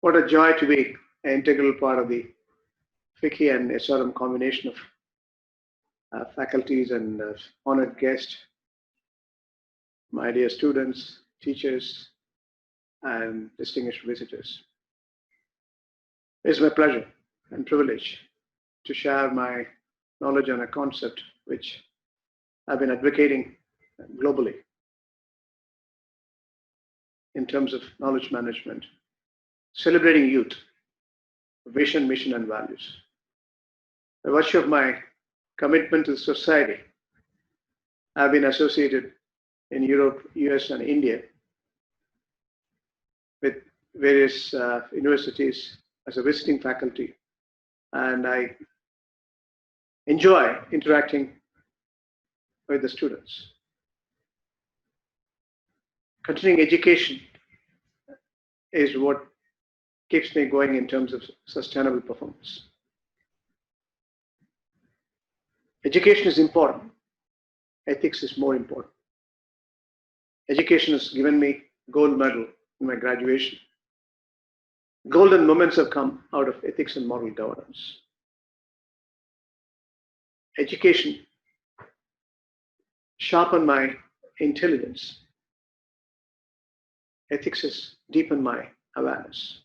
What a joy to be an integral part of the FICCI and SRM combination of faculties and honored guests, my dear students, teachers, and distinguished visitors. It's my pleasure and privilege to share my knowledge on a concept which I've been advocating globally in terms of knowledge management, celebrating youth, vision, mission, and values. By virtue of my commitment to society, I've been associated in Europe, US, and India with various universities as a visiting faculty, and I enjoy interacting with the students. Continuing education is what keeps me going in terms of sustainable performance. Education is important. Ethics is more important. Education has given me gold medal in my graduation. Golden moments have come out of ethics and moral governance. Education sharpened my intelligence. Ethics has deepened my awareness.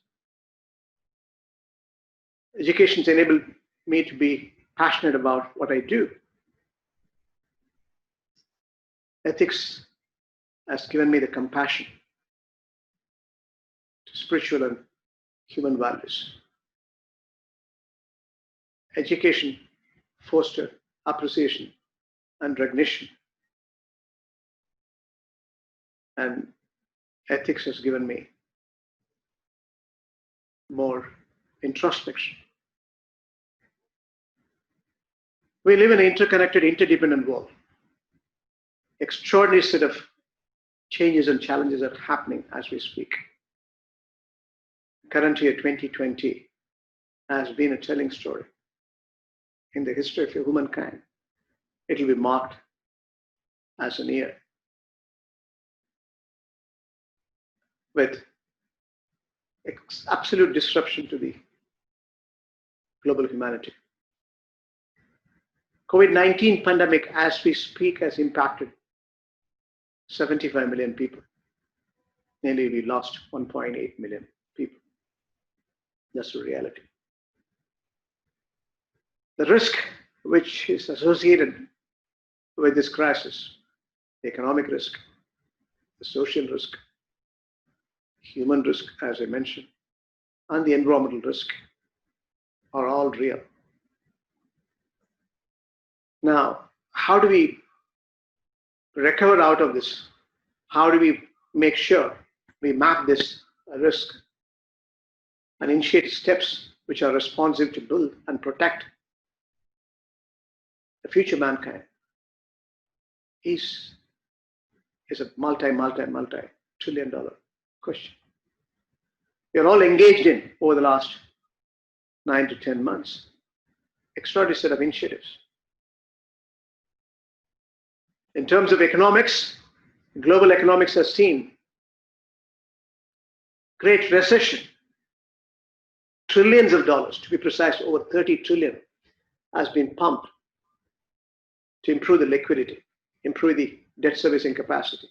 Education has enabled me to be passionate about what I do. Ethics has given me the compassion to spiritual and human values. Education fosters appreciation and recognition. And ethics has given me more introspection. We live in an interconnected, interdependent world. Extraordinary set of changes and challenges are happening as we speak. Current year 2020 has been a telling story in the history of humankind. It will be marked as an year with absolute disruption to the global humanity. COVID-19 pandemic, as we speak, has impacted 75 million people. Nearly we lost 1.8 million people. That's the reality. The risk which is associated with this crisis, the economic risk, the social risk, human risk, as I mentioned, and the environmental risk are all real. Now, how do we recover out of this? How do we make sure we map this risk and initiate steps which are responsive to build and protect the future mankind? Is a multi-trillion-dollar question. We are all engaged in over the last 9 to 10 months. Extraordinary set of initiatives. In terms of economics, global economics has seen great recession. Trillions of dollars, to be precise, over 30 trillion has been pumped to improve the liquidity, improve the debt servicing capacity,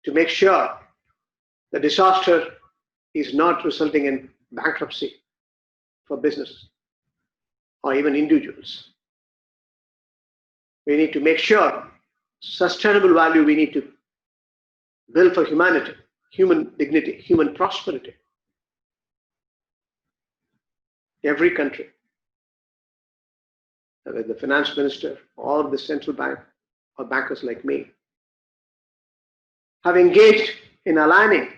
to make sure the disaster is not resulting in bankruptcy for businesses or even individuals. We need to make sure sustainable value we need to build for humanity, human dignity, human prosperity. Every country, whether the finance minister or the central bank or bankers like me, have engaged in aligning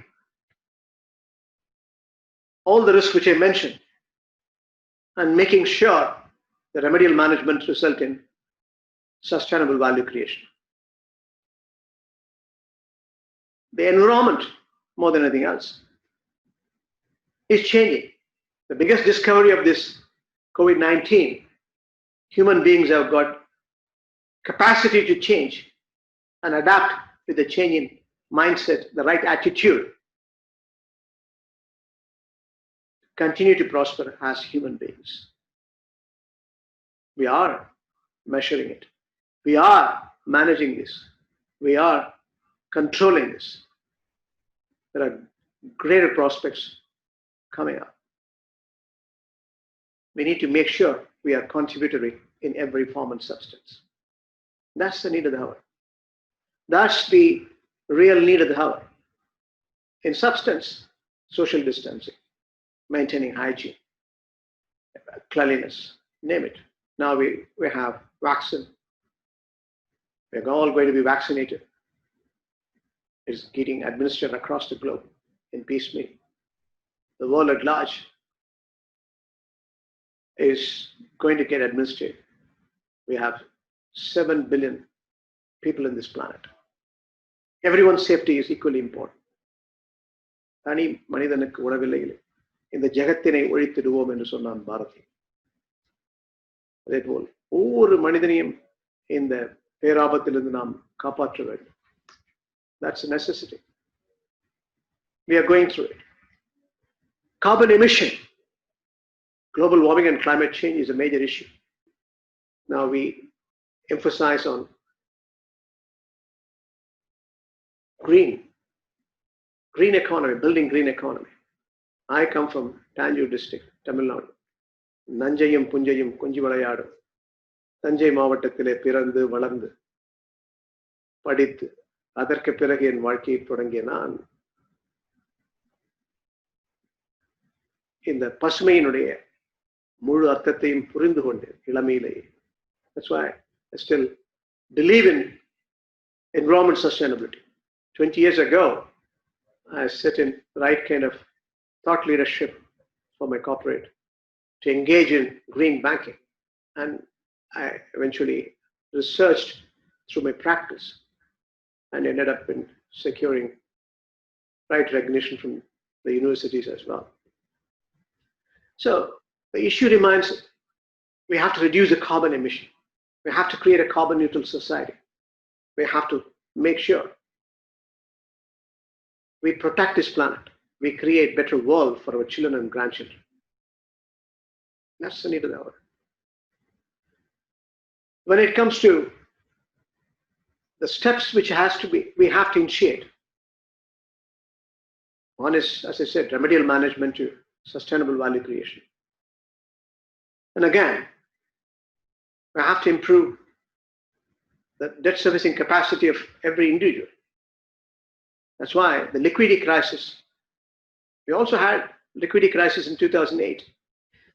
all the risks which I mentioned and making sure the remedial management result in sustainable value creation. The environment, more than anything else, is changing. The biggest discovery of this COVID-19, human beings have got capacity to change and adapt with the change in mindset, the right attitude. continue to prosper as human beings. We are measuring it. We are managing this. We are controlling this. There are greater prospects coming up. We need to make sure we are contributory in every form and substance. That's the need of the hour. That's the real need of the hour. In substance, social distancing, maintaining hygiene, cleanliness, name it. Now we have vaccine. We're all going to be vaccinated. It's getting administered across the globe in piecemeal. The world at large is going to get administered. We have 7 billion people in this planet. Everyone's safety is equally important. தனி மனிதனுக்கு உணவில்லையிலே இந்த ஜெகத்தினை ஒழித்திடுவோம் என்று சொன்னான் பாரதி. அதேபோல் ஒவ்வொரு மனிதனையும் இந்த பேராபத்திலிருந்து நாம் காப்பாற்ற வேண்டும். That's a necessity. We are going through it. Carbon emission. Global warming and climate change is a major issue. Now we emphasize on green economy, building green economy. I come from Tanjore district, Tamil Nadu. நஞ்சையும் புஞ்சையும் கொஞ்சி விளையாடும் தஞ்சை மாவட்டத்திலே பிறந்து வளர்ந்து படித்து அதற்கு பிறகு என் வாழ்க்கையை தொடங்கிய நான் இந்த பசுமையினுடைய முழு அர்த்தத்தையும் புரிந்து கொண்டேன் இளமையிலேயே. That's why I still believe in environment sustainability. 20 years ago, I set in the right kind of thought leadership for my corporate to engage in green banking. And I eventually researched through my practice and ended up in securing right recognition from the universities as well. So the issue remains, we have to reduce the carbon emission. We have to create a carbon neutral society. We have to make sure we protect this planet. We create better world for our children and grandchildren. That's the need of the hour. When it comes to the steps which we have to initiate. One is, as I said, remedial management to sustainable value creation. And again, we have to improve the debt servicing capacity of every individual. That's why the liquidity crisis, we also had liquidity crisis in 2008.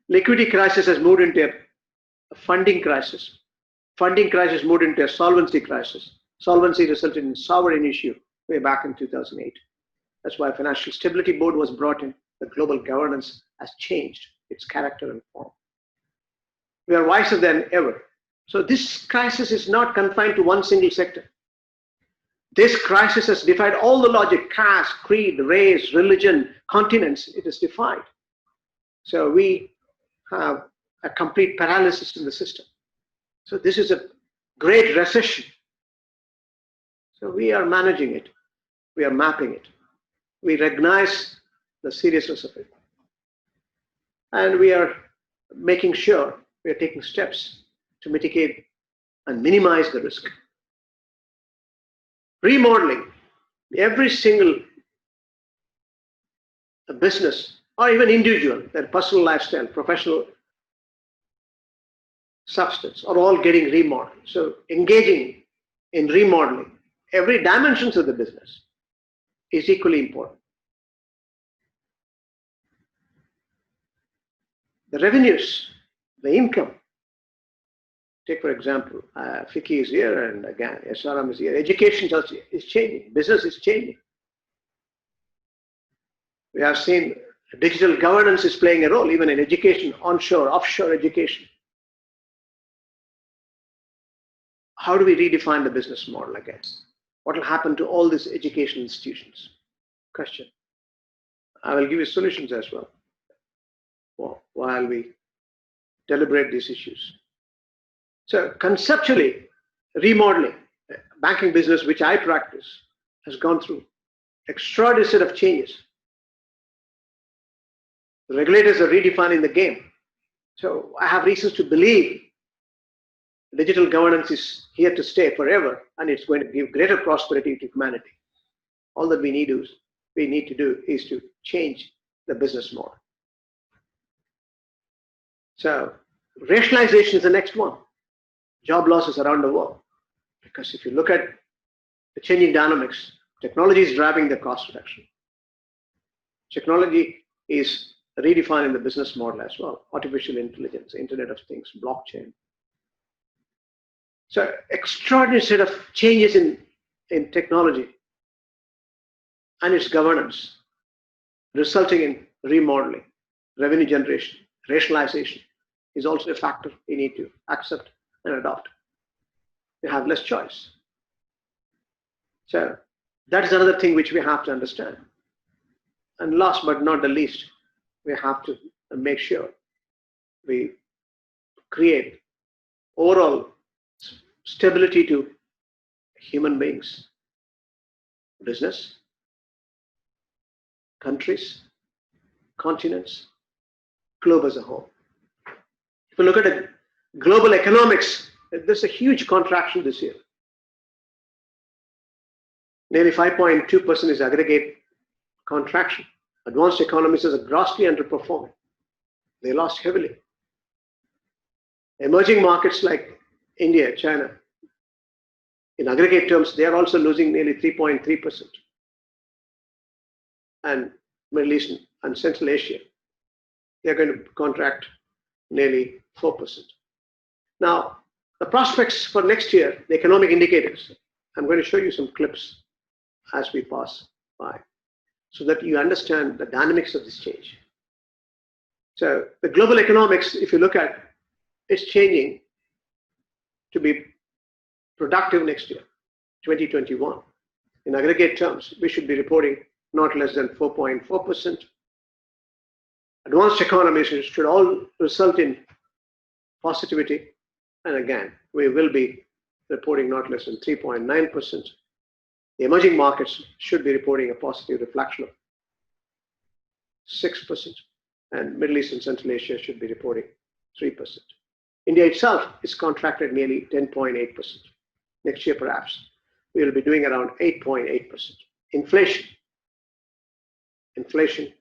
Liquidity crisis has moved into a funding crisis. Funding crisis moved into a solvency crisis. Solvency resulted in sovereign issue way back in 2008. That's why Financial Stability Board was brought in. The global governance has changed its character and form. We are wiser than ever. So this crisis is not confined to one single sector. This crisis has defied all the logic, caste, creed, race, religion, continents. It is defied. So we have a complete paralysis in the system. So this is a great recession. So we are managing it. We are mapping it. We recognize the seriousness of it. And we are making sure we are taking steps to mitigate and minimize the risk. Remodeling. Every single business or even individual, their personal lifestyle, professional substance are all getting remodeled. So engaging in remodeling every dimensions of the business is equally important. The revenues, the income. Take, for example, FICCI is here, and again, SRM is here. Education is changing. Business is changing. We have seen digital governance is playing a role, even in education, onshore, offshore education. How do we redefine the business model again? What will happen to all these educational institutions? Question. I will give you solutions as well while we deliberate these issues. So conceptually, remodeling, banking business, which I practice, has gone through extraordinary set of changes. The regulators are redefining the game. So I have reasons to believe digital governance is here to stay forever, and it's going to give greater prosperity to humanity. All that we need to do is to change the business model. So rationalization is the next one. Job losses around the world. Because if you look at the changing dynamics, technology is driving the cost reduction. Technology is redefining the business model as well. Artificial intelligence, Internet of Things, blockchain. So extraordinary set of changes in technology and its governance, resulting in remodeling, revenue generation, rationalization is also a factor we need to accept and adopt. We have less choice. So that is another thing which we have to understand. And last but not the least, we have to make sure we create overall stability to human beings, business, countries, continents, globe as a whole. If you look at the global economics, there's a huge contraction this year. Nearly 5.2% is aggregate contraction. Advanced economies are grossly underperforming. They lost heavily. Emerging markets like India, China, in aggregate terms, they are also losing nearly 3.3%. And Middle East and Central Asia, they're going to contract nearly 4%. Now, the prospects for next year, the economic indicators, I'm going to show you some clips as we pass by so that you understand the dynamics of this change. So the global economics, if you look at, it's changing to be productive next year, 2021. In aggregate terms, we should be reporting not less than 4.4%. Advanced economies should all result in positivity. And again, we will be reporting not less than 3.9%. The emerging markets should be reporting a positive reflection of 6%. And Middle East and Central Asia should be reporting 3%. India itself is contracted nearly 10.8%. Next year, perhaps, we will be doing around 8.8%. Inflation,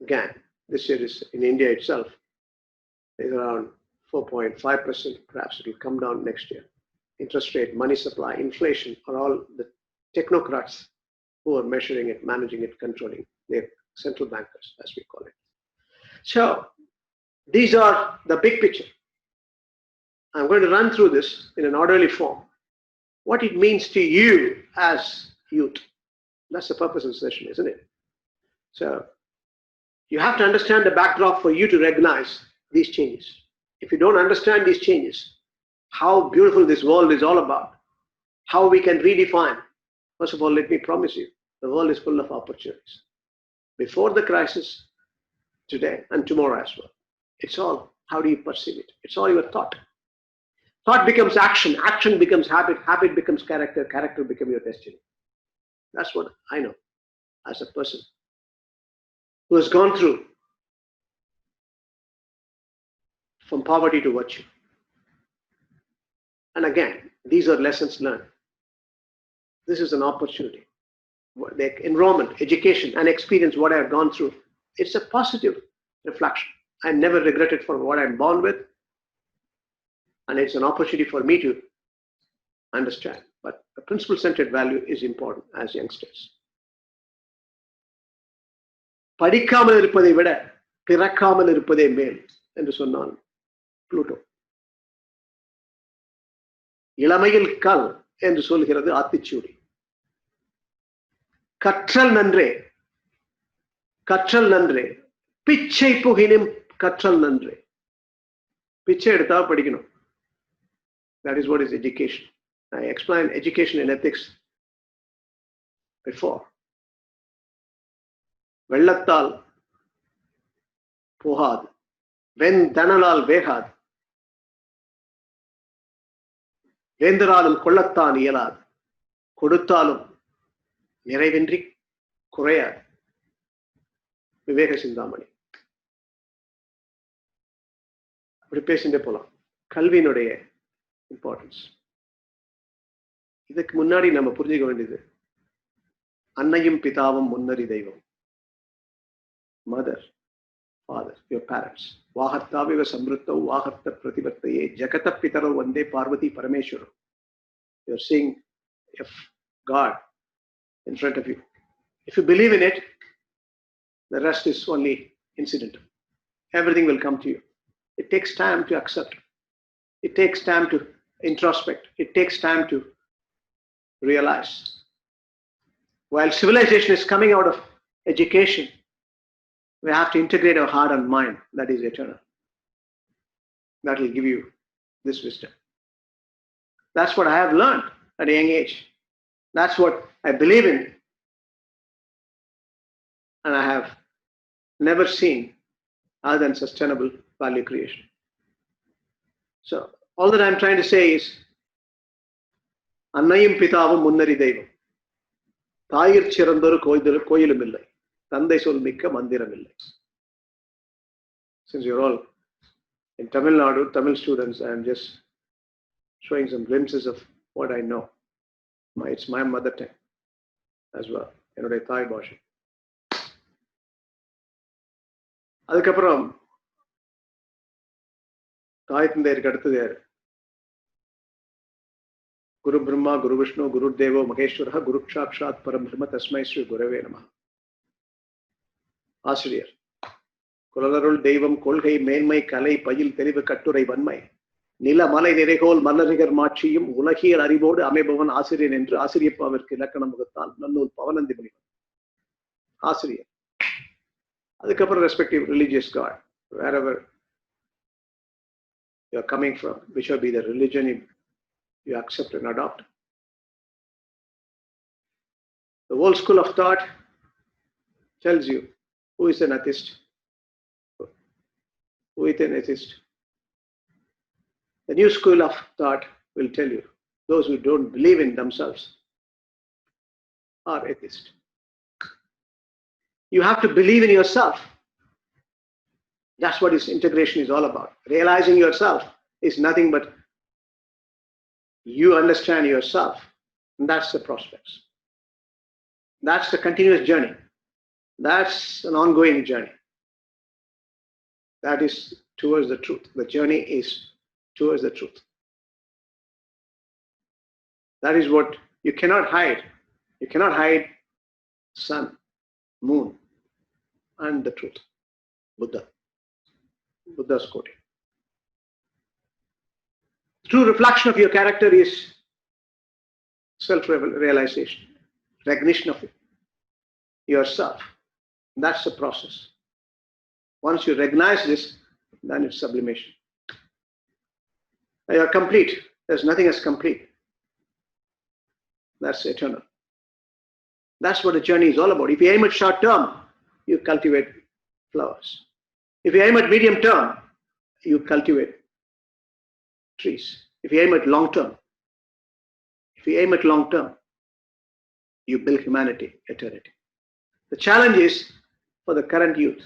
again, this year is in India itself, is around 4.5%. Perhaps it will come down next year. Interest rate, money supply, inflation are all the technocrats who are measuring it, managing it, controlling. They're central bankers, as we call it. So these are the big picture. I'm going to run through this in an orderly form. What it means to you as youth. That's the purpose of the session, isn't it? So you have to understand the backdrop for you to recognize these changes. If you don't understand these changes, how beautiful this world is all about, how we can redefine. First of all, let me promise you, the world is full of opportunities. Before the crisis, today, and tomorrow as well. It's all, how do you perceive it? It's all your thought. Thought becomes action, action becomes habit, habit becomes character, character becomes your destiny. That's what I know as a person who has gone through from poverty to virtue. And again, these are lessons learned. This is an opportunity. The enrollment, education, and experience, what I have gone through, it's a positive reflection. I never regretted for what I'm born with. And it's an opportunity for me to understand. But the principle-centered value is important as youngsters. படிக்காமல் இருப்பதை விட பிறக்காமல் இருப்பதே மேல் என்று சொன்னான் Pluto. இளமையில் கல் என்று சொல்கிறது ஆத்திச்சூடி. கற்றல் நன்றே, கற்றல் நன்றே, பிச்சை புகினும் கற்றல் நன்றே. பிச்சை எடுத்தா படிக்கணும். That is what is education. I explained education and ethics before. வெள்ளத்தால் போகாது, வெண்தணலால் வேகாது, வேந்தராலும் கொள்ளத்தான் இயலாது, கொடுத்தாலும் நிறைவின்றி குறையாது. விவேக சிந்தாமணி. அப்படி பேசிட்டே போகலாம். கல்வியினுடைய இம்பார்ட்டன்ஸ். இதுக்கு முன்னாடி நம்ம புரிஞ்சுக்க வேண்டியது, அன்னையும் பிதாவும் முன்னறி தெய்வம். Mother, father, your parents. வாகர்த்தாவிவ சம்ருத்தௌ வாகர்த்த பிரதிபத்தையே ஜகத பிதரோ வந்தே பார்வதி பரமேஸ்வரம். You're seeing God in front of you. If you believe in it, the rest is only incidental. Everything will come to you. It takes time to accept. It takes time to introspect. It takes time to realize. While civilization is coming out of education, we have to integrate our heart and mind. That is eternal. That will give you this wisdom. That's what I have learned at a young age. That's what I believe in. And I have never seen other than sustainable value creation. So all that I'm trying to say is, அன்னையும் பிதாவும் முன்னறி தெய்வம், தாயிற் சிறந்தொரு கோயிலும் இல்லை, தந்தை சொல் மிக்க மந்திரம் இல்லை. Since you're all in Tamil Nadu, Tamil students, I am just showing some glimpses of what I know. It's my mother tongue as well. என்னுடைய தாய் பாஷை. அதுக்கப்புறம் தாய் தந்தையருக்கு அடுத்தது யாரு? குரு பிரம்மா குரு விஷ்ணு குரு தேவோ மகேஸ்வர குரு சாக்ஷாத் பரபிரம்ம தஸ்மை ஸ்ரீ குரவே நம. ஆசிரியர். குலருள் தெய்வம் கொள்கை மேன்மை கலை பயில் தெளிவு கட்டுரை வன்மை நில மலை நிறைகோல் மல்லரிகர் மாட்சியும் உலகியல் அறிவோடு அமைபவன் ஆசிரியர் என்று ஆசிரியப்பாவிற்கு இலக்கணம் வகுத்தால் நன்னூல் பவனந்தி முனிவன். ஆசிரியர். அதுக்கப்புறம் respective religious god, wherever you are coming from, which will be the religion you accept and adopt. The whole school of thought tells you who is an atheist, who is an atheist. The new school of thought will tell you those who don't believe in themselves are atheists. You have to believe in yourself. That's what this integration is all about. Realizing yourself is nothing but you understand yourself, and that's the prospects. That's the continuous journey. That's an ongoing journey. That is towards the truth. The journey is towards the truth. That is what you cannot hide. You cannot hide sun, moon, and the truth. Buddha's quoting. True reflection of your character is self-realization, recognition of yourself. That's the process. Once you recognize this, then it's sublimation. You are complete. There's nothing as complete. That's eternal. That's what the journey is all about. If you aim at short term, you cultivate flowers. If you aim at medium term, you cultivate trees. If you aim at long term, you build humanity, eternity. The challenge is for the current youth.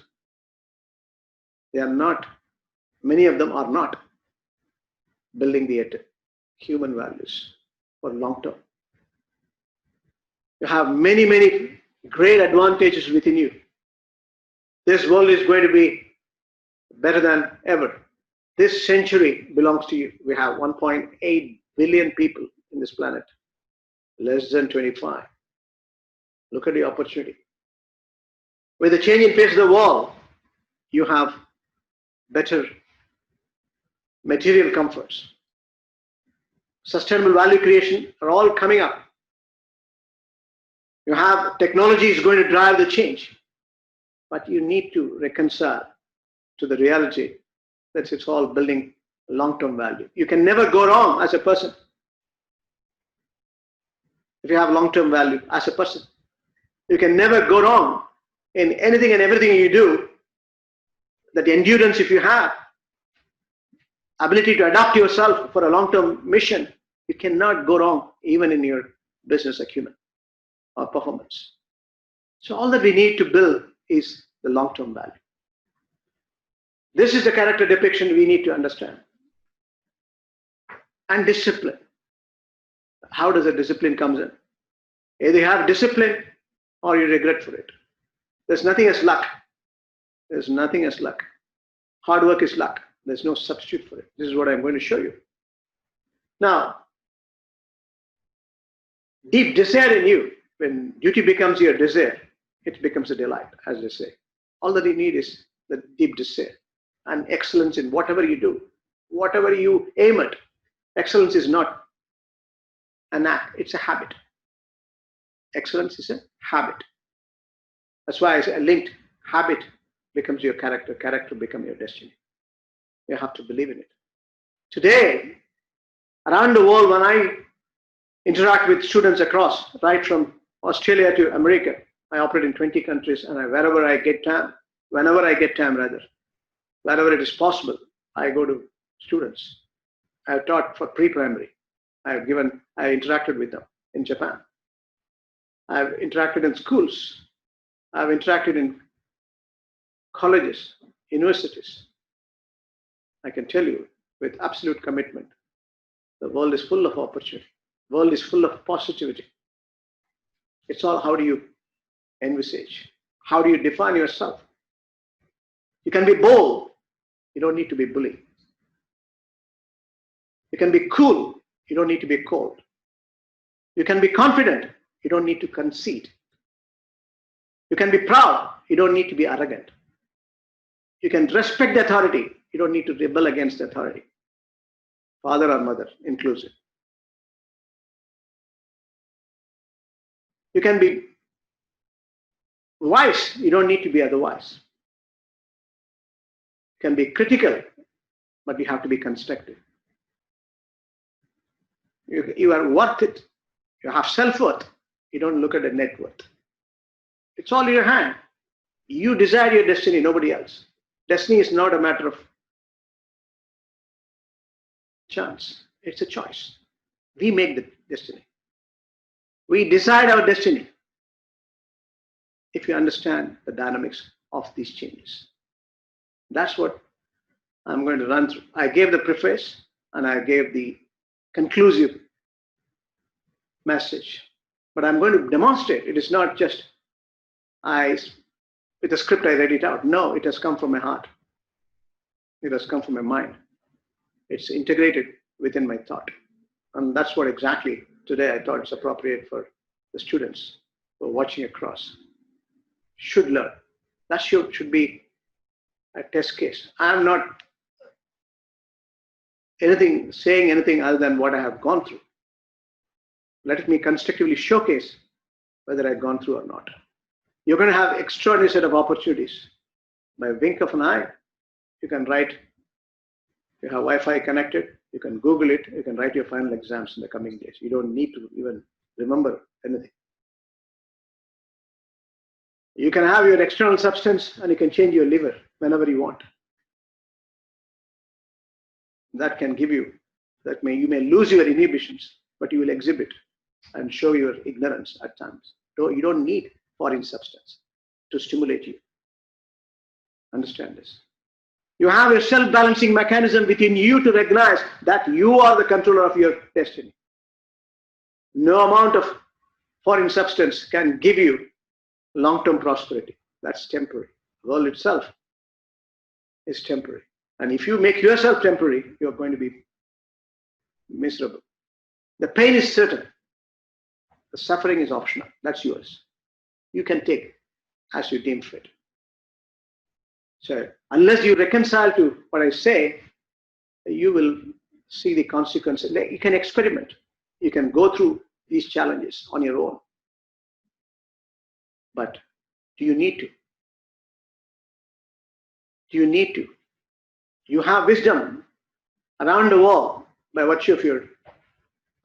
Many of them are not building the human values for long term. You have many, many great advantages within you. This world is going to be better than ever. This century belongs to you. We have 1.8 billion people in this planet, less than 25. Look at the opportunity. With the change in pace of the world, you have better material comforts. Sustainable value creation are all coming up. You have technology is going to drive the change, but you need to reconcile to the reality that it's all building long-term value. You can never go wrong as a person if you have long-term value as a person. You can never go wrong in anything and everything you do. That endurance, if you have ability to adapt yourself for a long-term mission, you cannot go wrong even in your business acumen or performance. So all that we need to build is the long-term value. This is the character depiction we need to understand. And discipline. How does the discipline comes in? Either you have discipline or you regret for it. There's nothing as luck. There's nothing as luck. Hard work is luck. There's no substitute for it. This is what I'm going to show you. Now, deep desire in you, when duty becomes your desire, it becomes a delight, as they say. All that you need is the deep desire and excellence in whatever you do, whatever you aim at. Excellence is not an act, it's a habit. Excellence is a habit. That's why I linked habit becomes your character, character becomes your destiny. You have to believe in it. Today, around the world, when I interact with students across, right from Australia to America, I operate in 20 countries, and wherever I get time, whenever it is possible, I go to students. I've taught for pre-primary. I interacted with them in Japan. I've interacted in schools. I've interacted in colleges, universities. I can tell you with absolute commitment, the world is full of opportunity. The world is full of positivity. It's all how do you envisage? How do you define yourself? You can be bold. You don't need to be bully. You can be cool. You don't need to be cold. You can be confident. You don't need to concede. You can be proud. You don't need to be arrogant. You can respect the authority. You don't need to rebel against the authority. Father or mother, inclusive. You can be wise. You don't need to be otherwise. You can be critical, but you have to be constructive. You are worth it. You have self-worth. You don't look at the net worth. It's all in your hand. You desire your destiny, nobody else. Destiny is not a matter of chance. It's a choice. We make the destiny. We decide our destiny if you understand the dynamics of these changes. That's what I'm going to run through. I gave the preface and I gave the conclusive message, but I'm going to demonstrate. It is not just with a script I read it out. No, it has come from my heart. It has come from my mind. It's integrated within my thought. And that's what exactly today I thought it's appropriate for the students who are watching across should learn. That should be a test case. I'm not saying anything other than what I have gone through. Let me constructively showcase whether I've gone through or not. You're going to have extraordinary set of opportunities. By a wink of an eye, you can write. You have Wi-Fi connected. You can Google it. You can write your final exams in the coming days. You don't need to even remember anything. You can have your external substance and you can change your liver whenever you want. That can give you, you may lose your inhibitions, but you will exhibit and show your ignorance at times. You don't need foreign substance to stimulate you. Understand this. You have a self-balancing mechanism within you to recognize that you are the controller of your destiny. No amount of foreign substance can give you long-term prosperity. That's temporary. The world itself is temporary. And if you make yourself temporary, you're going to be miserable. The pain is certain. The suffering is optional. That's yours. You can take as you deem fit. So unless you reconcile to what I say, you will see the consequences. You can experiment. You can go through these challenges on your own. But do you need to? Do you need to? You have wisdom around the world by virtue of your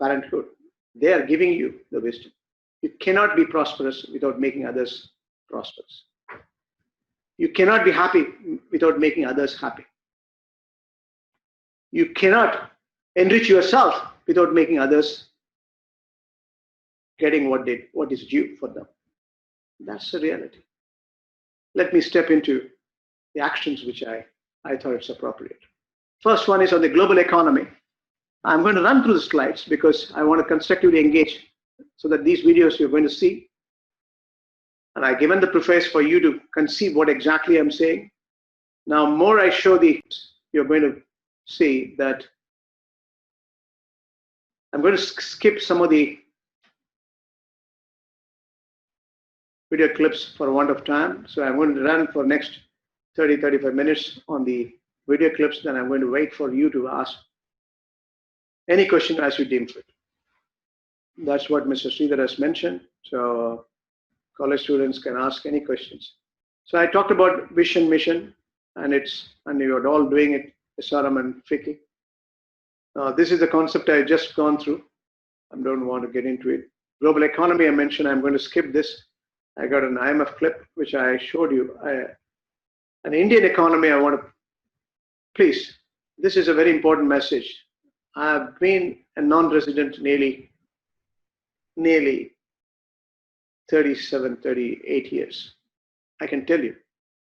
parenthood. They are giving you the wisdom. You cannot be prosperous without making others prosperous. You cannot be happy without making others happy. You cannot enrich yourself without making others getting what is due for them. That's the reality. Let me step into the actions which I I thought it's appropriate. First one is on the global economy. I'm going to run through the slides because I want to constructively engage so that these videos you're going to see. And I've given the preface for you to conceive what exactly I'm saying. Now, more I show these, you're going to see that I'm going to skip some of the video clips for want of time. So I'm going to run for next 30-35 minutes on the video clips. Then I'm going to wait for you to ask any question as you deem fit. That's what Mr. Sridhar has mentioned. So college students can ask any questions. So I talked about vision, mission, and you're all doing it, SRM and FICCI. This is the concept I just gone through. I don't want to get into it. Global economy I mentioned, I'm going to skip this. I got an IMF clip, which I showed you. An Indian economy, I want to, please, this is a very important message. I've been a non-resident nearly 37, 38 years. I can tell you,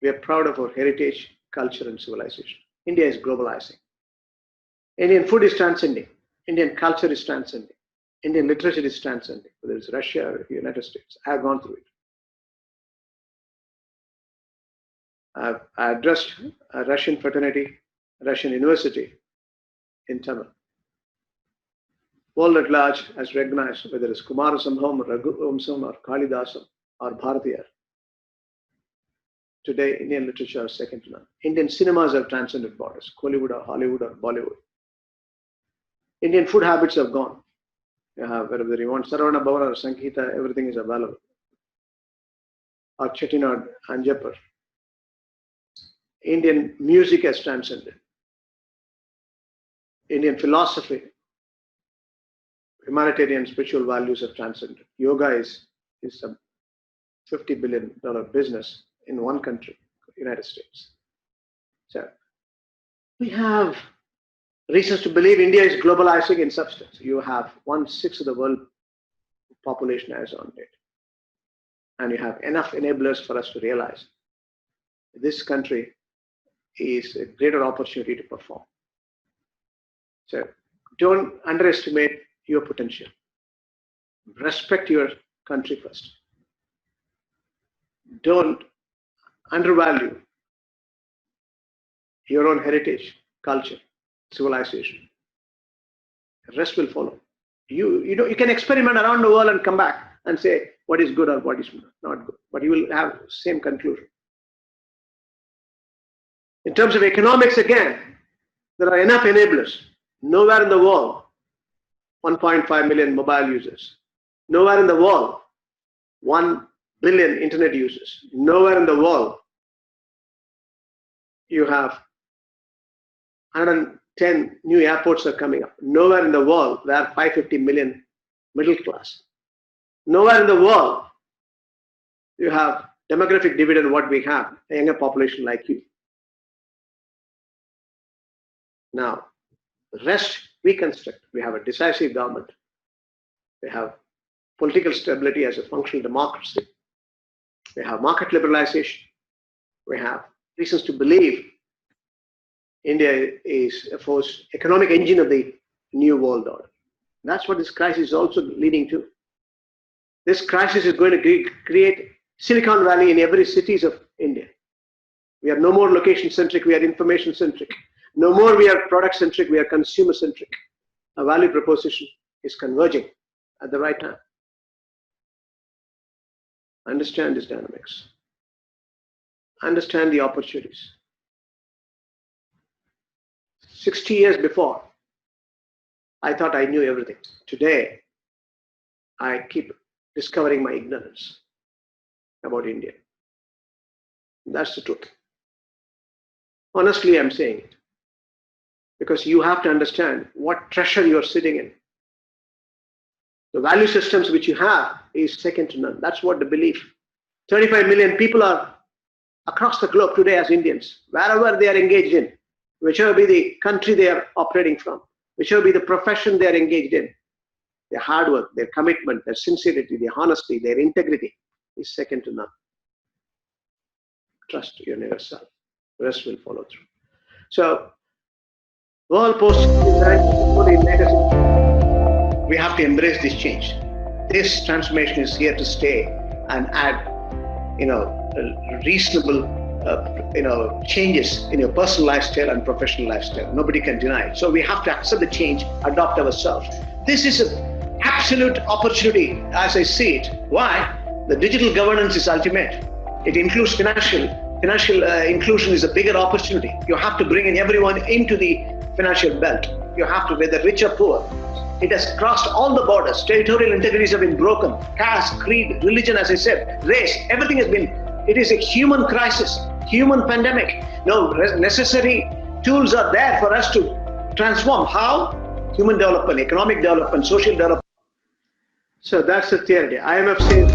we are proud of our heritage, culture, and civilization. India is globalizing. Indian food is transcending. Indian culture is transcending. Indian literature is transcending, whether it's Russia or the United States. I have gone through it. I addressed a Russian fraternity, Russian university in Tamil. World at large has recognized whether it's Kumarasambhavam, or Raghuvamsam, or Kalidasam, or Bharatiyar. Today, Indian literature is second to none. Indian cinemas have transcended borders, Kollywood or Hollywood or Bollywood. Indian food habits have gone. You have wherever you want, Saravana Bhavana or Sangeeta, everything is available. Or Chettinad, Anjapur. Indian music has transcended. Indian philosophy, humanitarian spiritual values have transcended. Yoga is a $50 billion business in one country, United States. So we have reasons to believe India is globalizing in substance. You have 1/6 of the world population as on it. And you have enough enablers for us to realize this country is a greater opportunity to perform. So don't underestimate your potential. Respect your country first. Don't undervalue your own heritage, culture, civilization. The rest will follow. You can experiment around the world and come back and say what is good or what is not good, but you will have the same conclusion. In terms of economics, again, there are enough enablers. Nowhere in the world, 1.5 million mobile users. Nowhere in the world, 1 billion internet users. Nowhere in the world, you have 110 new airports are coming up. Nowhere in the world, there are 550 million middle class. Nowhere in the world, you have demographic dividend what we have, a younger population like you. Now, the rest we construct. We have a decisive government. We have political stability as a functional democracy. We have market liberalization. We have reasons to believe India is a force, economic engine of the new world order. That's what this crisis is also leading to. This crisis is going to create Silicon Valley in every cities of India. We are no more location-centric, we are information-centric. No more we are product-centric, we are consumer-centric. Our value proposition is converging at the right time. Understand these dynamics. Understand the opportunities. 60 years before, I thought I knew everything. Today, I keep discovering my ignorance about India. That's the truth. Honestly, I'm saying it. Because you have to understand what treasure you're sitting in. The value systems which you have is second to none. That's what the belief. 35 million people are across the globe today as Indians, wherever they are engaged in, whichever be the country they are operating from, whichever be the profession they are engaged in, their hard work, their commitment, their sincerity, their honesty, their integrity is second to none. Trust your inner self. The rest will follow through. So, world post we have to embrace this change. This transformation is here to stay and add, reasonable, changes in your personal lifestyle and professional lifestyle. Nobody can deny it. So we have to accept the change, adopt ourselves. This is an absolute opportunity as I see it. Why? The digital governance is ultimate. It includes financial inclusion is a bigger opportunity. You have to bring in everyone into the financial belt. You have to, whether rich or poor. It has crossed all the borders. Territorial integrities have been broken. Caste, creed, religion, as I said, race, everything has been, it is a human crisis, human pandemic. No, necessary tools are there for us to transform. How? Human development, economic development, social development. So that's the theory. IMF says,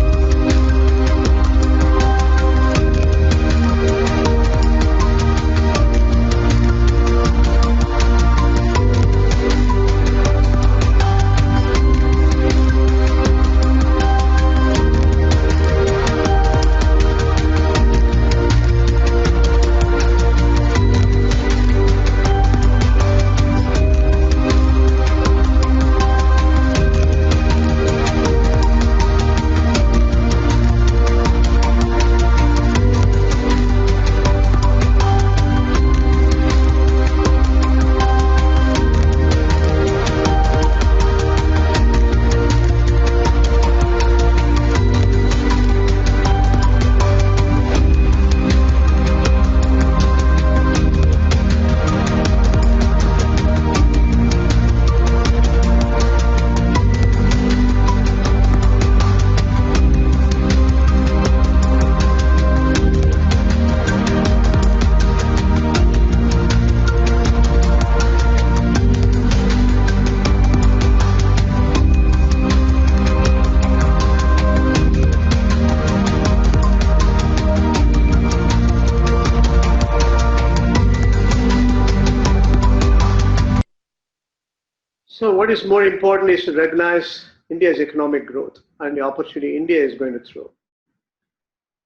so what is more important is to recognize India's economic growth and the opportunity India is going to throw.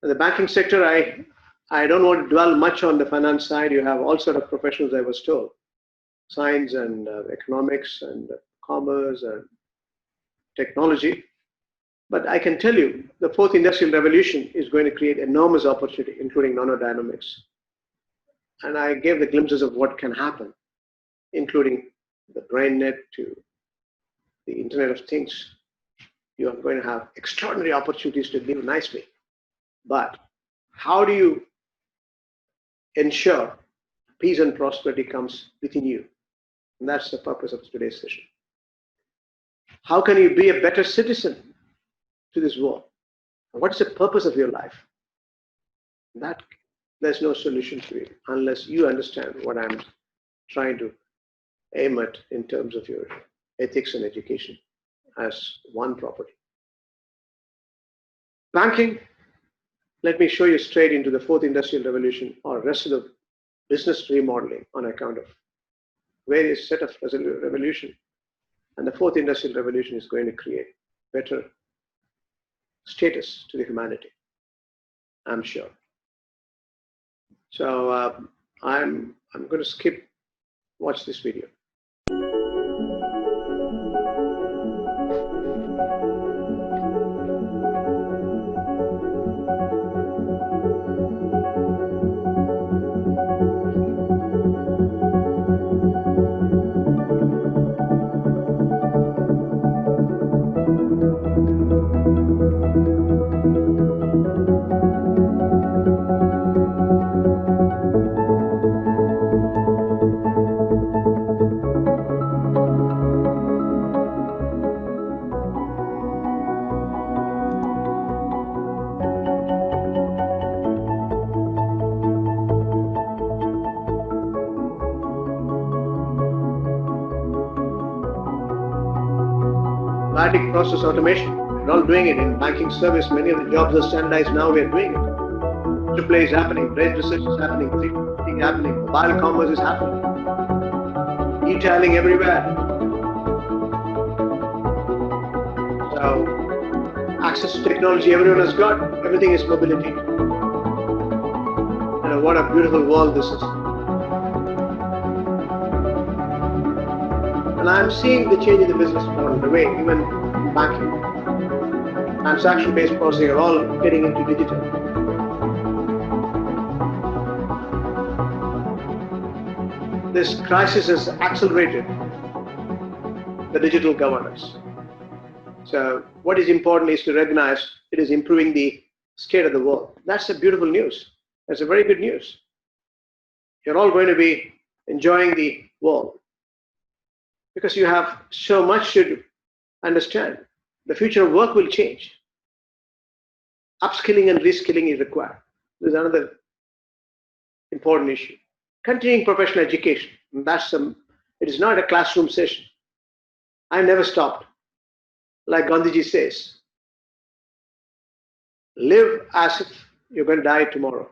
In the banking sector, I don't want to dwell much on the finance side. You have all sort of professionals, I was told, science and economics and commerce and technology. But I can tell you, the fourth industrial revolution is going to create enormous opportunity, including nanodynamics. And I gave the glimpses of what can happen, including the brain net to the Internet of Things. You are going to have extraordinary opportunities to live nicely. But how do you ensure peace and prosperity comes within you? And that's the purpose of today's session. How can you be a better citizen to this world? What's the purpose of your life? That there's no solution to it unless you understand what I'm trying to aim at in terms of your ethics and education as one property. Banking, let me show you straight into the fourth industrial revolution or rest of the business remodeling on account of various set of revolution. And the fourth industrial revolution is going to create better status to the humanity, I'm sure. So I'm going to watch this video. Robotic process automation. We're all doing it in banking service. Many of the jobs are standardized now. We are doing it. Triple is happening. Brain research is happening. 3D is happening. Mobile commerce is happening. E-tailing everywhere. So access to technology everyone has got. Everything is mobility. And what a beautiful world this is. And I'm seeing the change in the business model, the way even banking, transaction-based processing are all getting into digital. This crisis has accelerated the digital governance. So what is important is to recognize it is improving the state of the world. That's a beautiful news. That's a very good news. You're all going to be enjoying the world because you have so much to understand. The future of work will change. Upskilling and reskilling is required. There's another important issue. Continuing professional education. It is not a classroom session. I never stopped. Like Gandhiji says, live as if you're going to die tomorrow.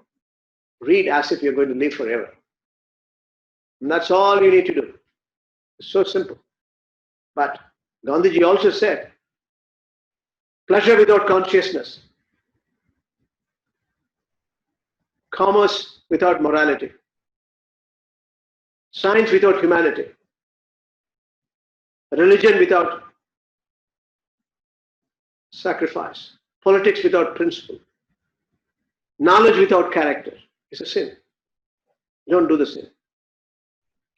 Read as if you're going to live forever. And that's all you need to do. It's so simple. But Gandhiji also said, pleasure without consciousness, commerce without morality, science without humanity, religion without sacrifice, politics without principle, knowledge without character is a sin. Don't do the sin.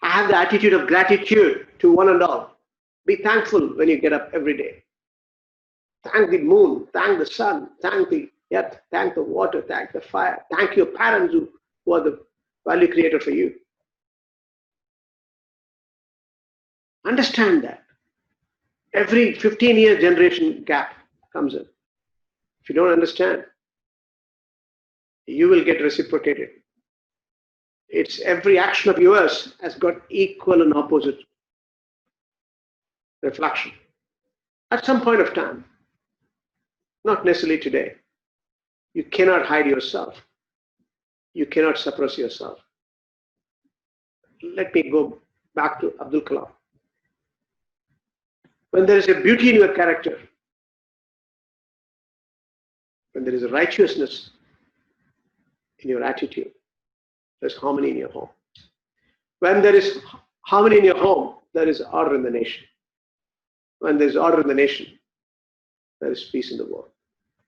Have the attitude of gratitude to one and all. Be thankful when you get up every day. Thank the moon, thank the sun, thank the earth, thank the water, thank the fire, thank your parents who are the value creator for you. Understand that. Every 15-year generation gap comes in. If you don't understand, you will get reciprocated. It's every action of yours has got equal and opposite reflection. At some point of time, not necessarily today, you cannot hide yourself. You cannot suppress yourself. Let me go back to Abdul Kalam. When there is a beauty in your character, when there is a righteousness in your attitude, there's harmony in your home. When there is harmony in your home, there is order in the nation. When there's order in the nation, there is peace in the world.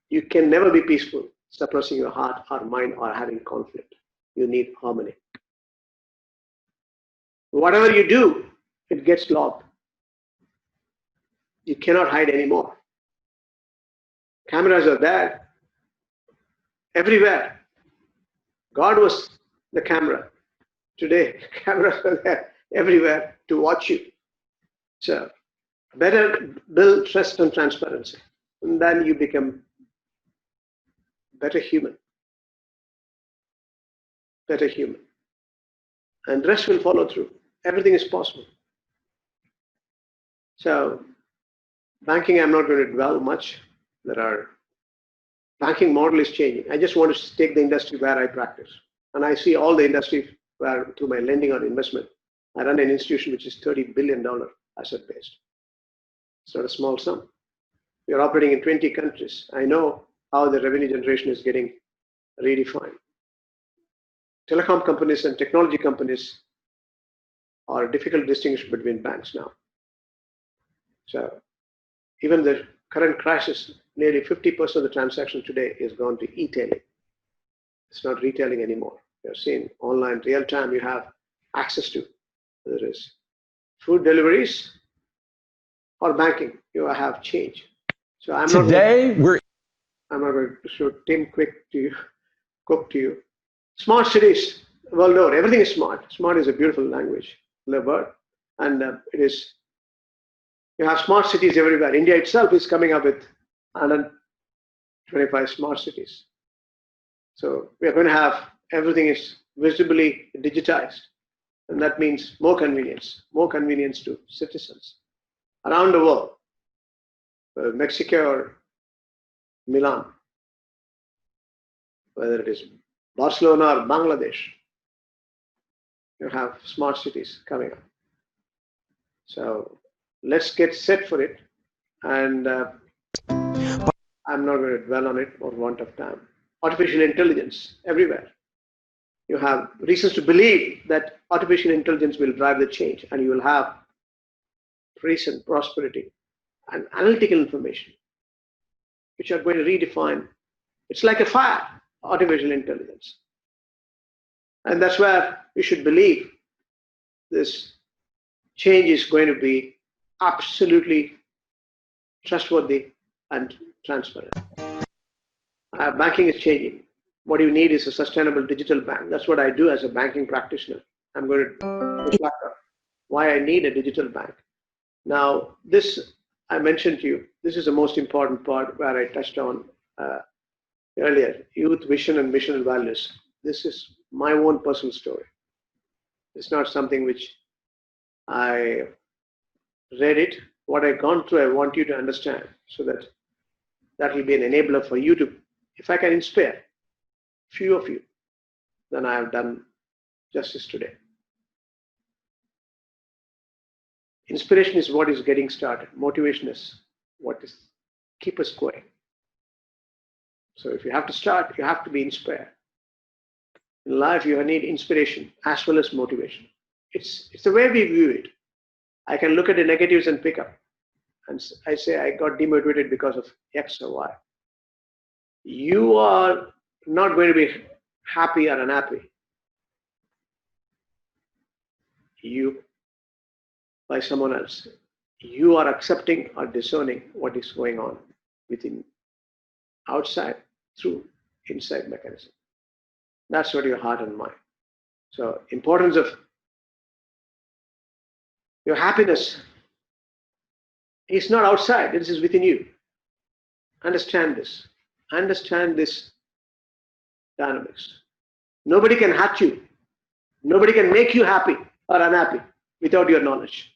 You can never be peaceful suppressing your heart or mind or having conflict. You need harmony. Whatever you do, it gets logged. You cannot hide anymore. Cameras are there everywhere. God was the camera. Today, cameras are there everywhere to watch you. So, better build trust and transparency, and then you become better human. Better human. And rest will follow through. Everything is possible. So, banking, I'm not going to dwell much. Banking model is changing. I just want to take the industry where I practice. And I see all the industries where, through my lending or investment, I run an institution which is $30 billion asset based. It's not a small sum. We are operating in 20 countries. I know how the revenue generation is getting redefined. Telecom companies and technology companies are difficult to distinguish between banks now. So even the current crisis, nearly 50% of the transaction today is gone to e-tailing. It's not retailing anymore. You're seeing online, real time, you have access to. Whether it is food deliveries or banking, you have change. So I'm not going to show Tim Quick to you, Cook to you. Smart cities, world over, everything is smart. Smart is a beautiful language, the word, and it is. You have smart cities everywhere. India itself is coming up with 125 smart cities. So we are going to have everything is visibly digitized, and that means more convenience to citizens around the world, whether Mexico or Milan, whether it is Barcelona or Bangladesh. You have smart cities coming up. So let's get set for it, and I'm not going to dwell on it for want of time. Artificial intelligence everywhere. You have reasons to believe that artificial intelligence will drive the change, and you will have peace and prosperity, and analytical information, which are going to redefine. It's like a fire, artificial intelligence. And that's where you should believe this change is going to be absolutely trustworthy and transparent. Banking is changing. What you need is a sustainable digital bank. That's what I do as a banking practitioner. I'm going to reflect on why I need a digital bank. Now, this I mentioned to you, this is the most important part where I touched on earlier, youth, vision, and mission and values. This is my own personal story. It's not something which I read it. What I've gone through, I want you to understand so that will be an enabler for you to, if I can inspire few of you, then I have done justice today. Inspiration is what is getting started. Motivation is what is keep us going. So if you have to start, you have to be inspired. In life, you need inspiration as well as motivation. It's the way we view it. I can look at the negatives and pick up. And I say I got demotivated because of X or Y. You are not going to be happy or unhappy. You by someone else. You are accepting or discerning what is going on within, outside, through inside mechanism. That's what your heart and mind. So importance of your happiness is not outside, it is within you. Understand this. Understand this dynamics. Nobody can hurt you. Nobody can make you happy or unhappy without your knowledge.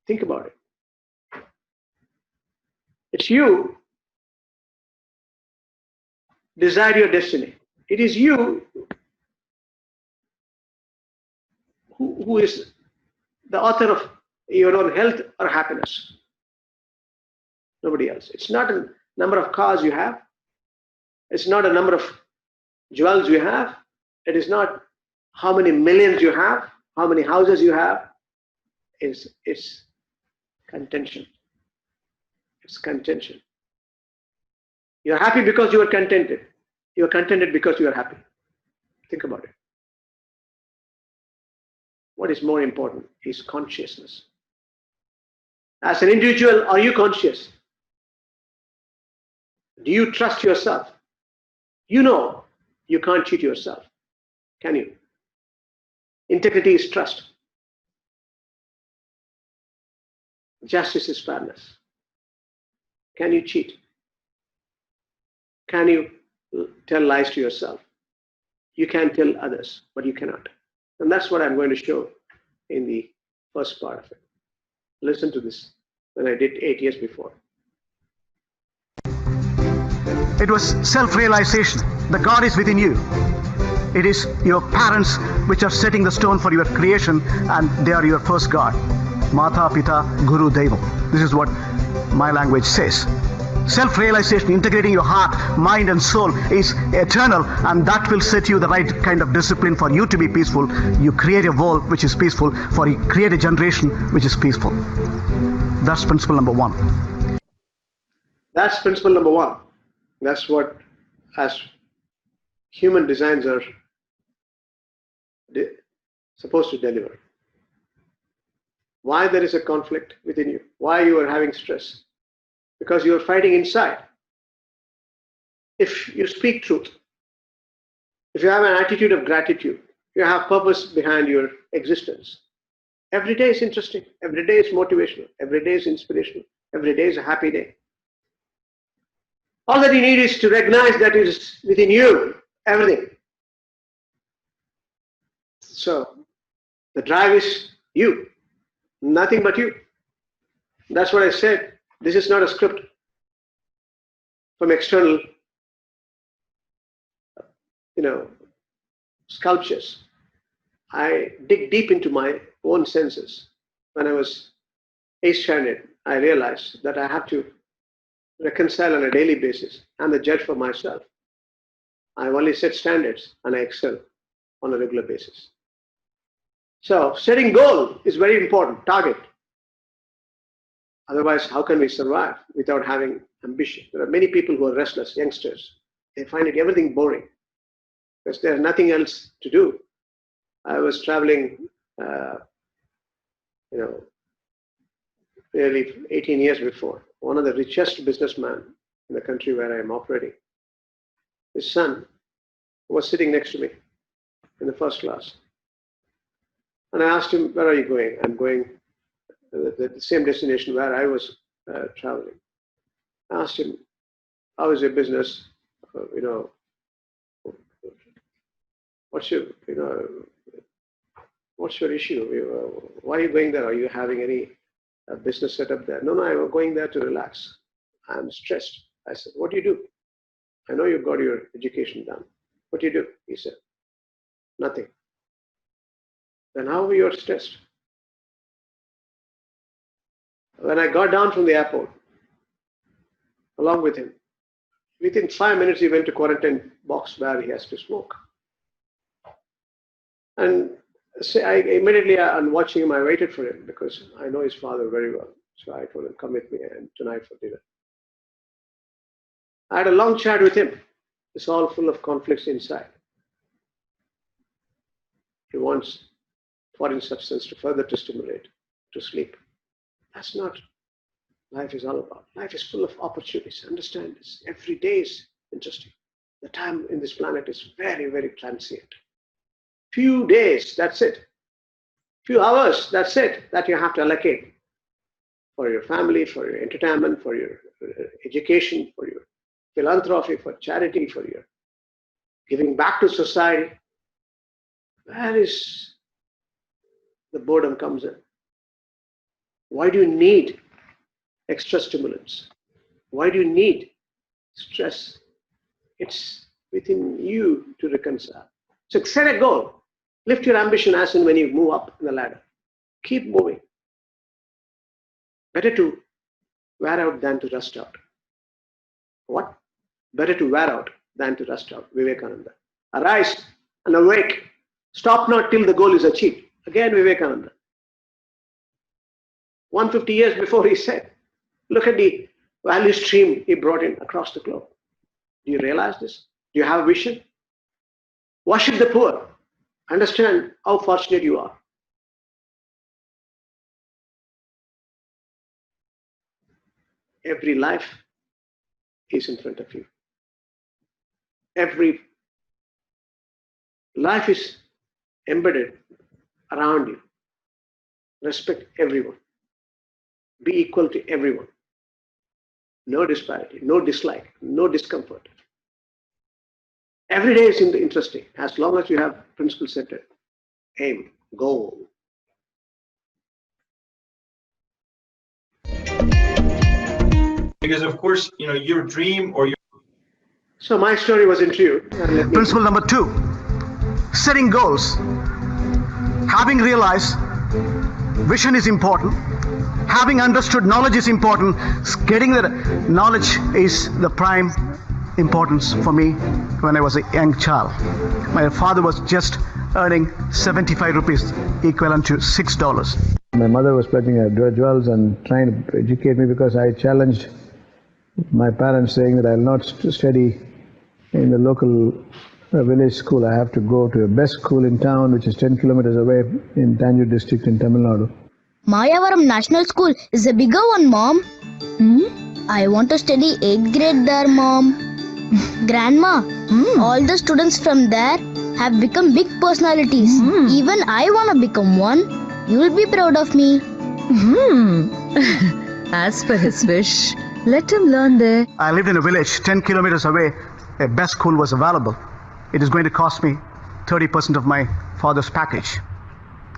Think about it. It's you decide your destiny. It is you who is the author of your own health or happiness. Nobody else. It's not a number of cars you have. It's not a number of jewels you have. It is not how many millions you have, how many houses you have. It's contention. It's contention. You're happy because you are contented. You're contented because you are happy. Think about it. What is more important is consciousness. As an individual, are you conscious? Do you trust yourself? You know you can't cheat yourself, can you? Integrity is trust. Justice is fairness. Can you cheat? Can you tell lies to yourself? You can tell others, but you cannot. And that's what I'm going to show in the first part of it. Listen to this when I did 8 years before. It was self-realization. The God is within you. It is your parents which are setting the stone for your creation, and they are your first God. Mata, Pita, Guru, Devam. This is what my language says. Self-realization, integrating your heart, mind and soul is eternal, and that will set you the right kind of discipline for you to be peaceful. You create a world which is peaceful, for you create a generation which is peaceful. That's principle number one. That's principle number one. That's what, as human designs are supposed to deliver. Why there is a conflict within you? Why you are having stress? Because you are fighting inside. If you speak truth, if you have an attitude of gratitude, you have purpose behind your existence. Every day is interesting. Every day is motivational. Every day is inspirational. Every day is a happy day. All that you need is to recognize that it is within you, everything. So, the drive is you, nothing but you. That's what I said. This is not a script from external, sculptures. I dig deep into my own senses. When I was 8th standard, I realized that I have to reconcile on a daily basis. I'm the judge for myself. I only set standards and I excel on a regular basis. So setting goal is very important, target. Otherwise, how can we survive without having ambition? There are many people who are restless, youngsters. They find everything boring because there's nothing else to do. I was traveling, nearly 18 years before. One of the richest businessmen in the country where I am operating, his son was sitting next to me in the first class. And I asked him, where are you going? I'm going the same destination where I was traveling. I asked him, how is your business? What's your issue? Why are you going there? Are you having any business set up there? No, I'm going there to relax. I'm stressed. I said, what do you do? I know you've got your education done. What do you do? He said, nothing. Then how are you stressed? When I got down from the airport, along with him, within 5 minutes he went to quarantine box where he has to smoke. And immediately on watching him, I waited for him because I know his father very well. So I told him, come with me and tonight for dinner. I had a long chat with him. It's all full of conflicts inside. He wants foreign substance to further to stimulate, to sleep. That's not life is all about. Life is full of opportunities. Understand this. Every day is interesting. The time in this planet is very, very transient. Few days, that's it. Few hours, that's it, that you have to allocate for your family, for your entertainment, for your education, for your philanthropy, for charity, for your giving back to society. Where is the boredom comes in? Why do you need extra stimulants? Why do you need stress? It's within you to reconcile. So set a goal. Lift your ambition as and when you move up in the ladder. Keep moving. Better to wear out than to rust out. What? Better to wear out than to rust out. Vivekananda. Arise and awake. Stop not till the goal is achieved. Again, Vivekananda. 150 years before he said, look at the value stream he brought in across the globe. Do you realize this? Do you have a vision? Worship the poor. Understand how fortunate you are. Every life is in front of you. Every life is embedded around you. Respect everyone. Be equal to everyone. No disparity, no dislike, no discomfort. Every day is interesting as long as you have principle centered, aim, goal. Because of course, your dream or your... So my story was intrigued. Principle number 2, setting goals. Having realized vision is important, having understood knowledge is important, getting the knowledge is the prime importance for me when I was a young child. My father was just earning 75 rupees, equivalent to $6. My mother was pledging her jewels and trying to educate me because I challenged my parents, saying that I will not study in the local village school. I have to go to the best school in town, which is 10 kilometers away in Tanjore district in Tamil Nadu. Mayavaram National School is a bigger one, Mom. I want to study 8th grade there, Mom. Grandma, all the students from there have become big personalities. Even I want to become one. You will be proud of me. As per his wish, let him learn there. I lived in a village 10 kilometers away. A best school was available. It is going to cost me 30% of my father's package.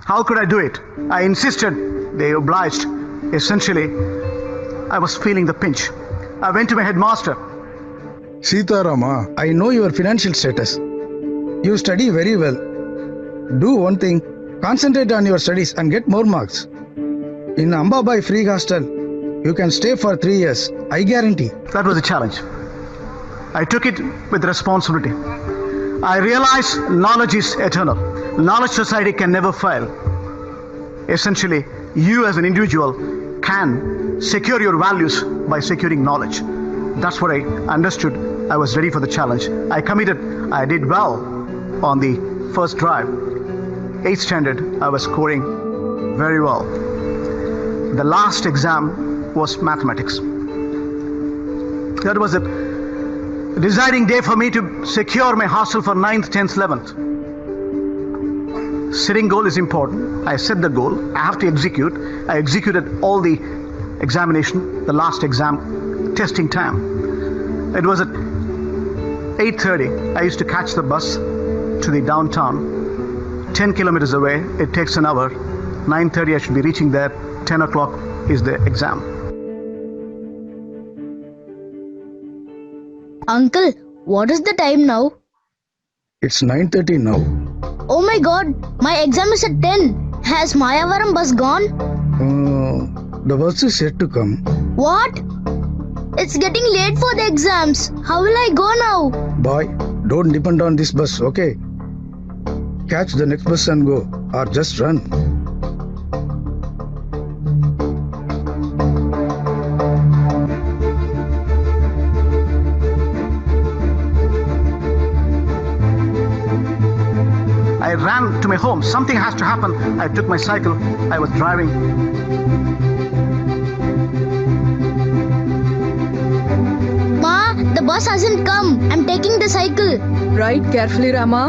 How could I do it? I insisted. They obliged. Essentially, I was feeling the pinch. I went to my headmaster. Seetharama, I know your financial status. You study very well. Do one thing, concentrate on your studies and get more marks. In Ambabai Free Hostel, you can stay for 3 years. I guarantee. That was a challenge. I took it with responsibility. I realized knowledge is eternal. Knowledge society can never fail. Essentially, you as an individual can secure your values by securing knowledge. That's what I understood. I was ready for the challenge. I committed. I did well on the first drive. 8th standard, I was scoring very well. The last exam was mathematics. That was a deciding day for me to secure my hostel for 9th, 10th, 11th. Setting goal is important. I set the goal. I have to execute. I executed all the examination, the last exam, testing time. It was at 8:30. I used to catch the bus to the downtown. 10 kilometers away. It takes an hour. 9:30 I should be reaching there. 10 o'clock is the exam. Uncle, what is the time now? It's 9:30 now. Oh my god, my exam is at 10. Has Mayavaram bus gone? The bus is yet to come. What? It's getting late for the exams. How will I go now? Boy, don't depend on this bus, okay? Catch the next bus and go, or just run. I ran to my home. Something has to happen. I took my cycle. I was driving. Ma, the bus hasn't come. I'm taking the cycle. Ride carefully, Rama.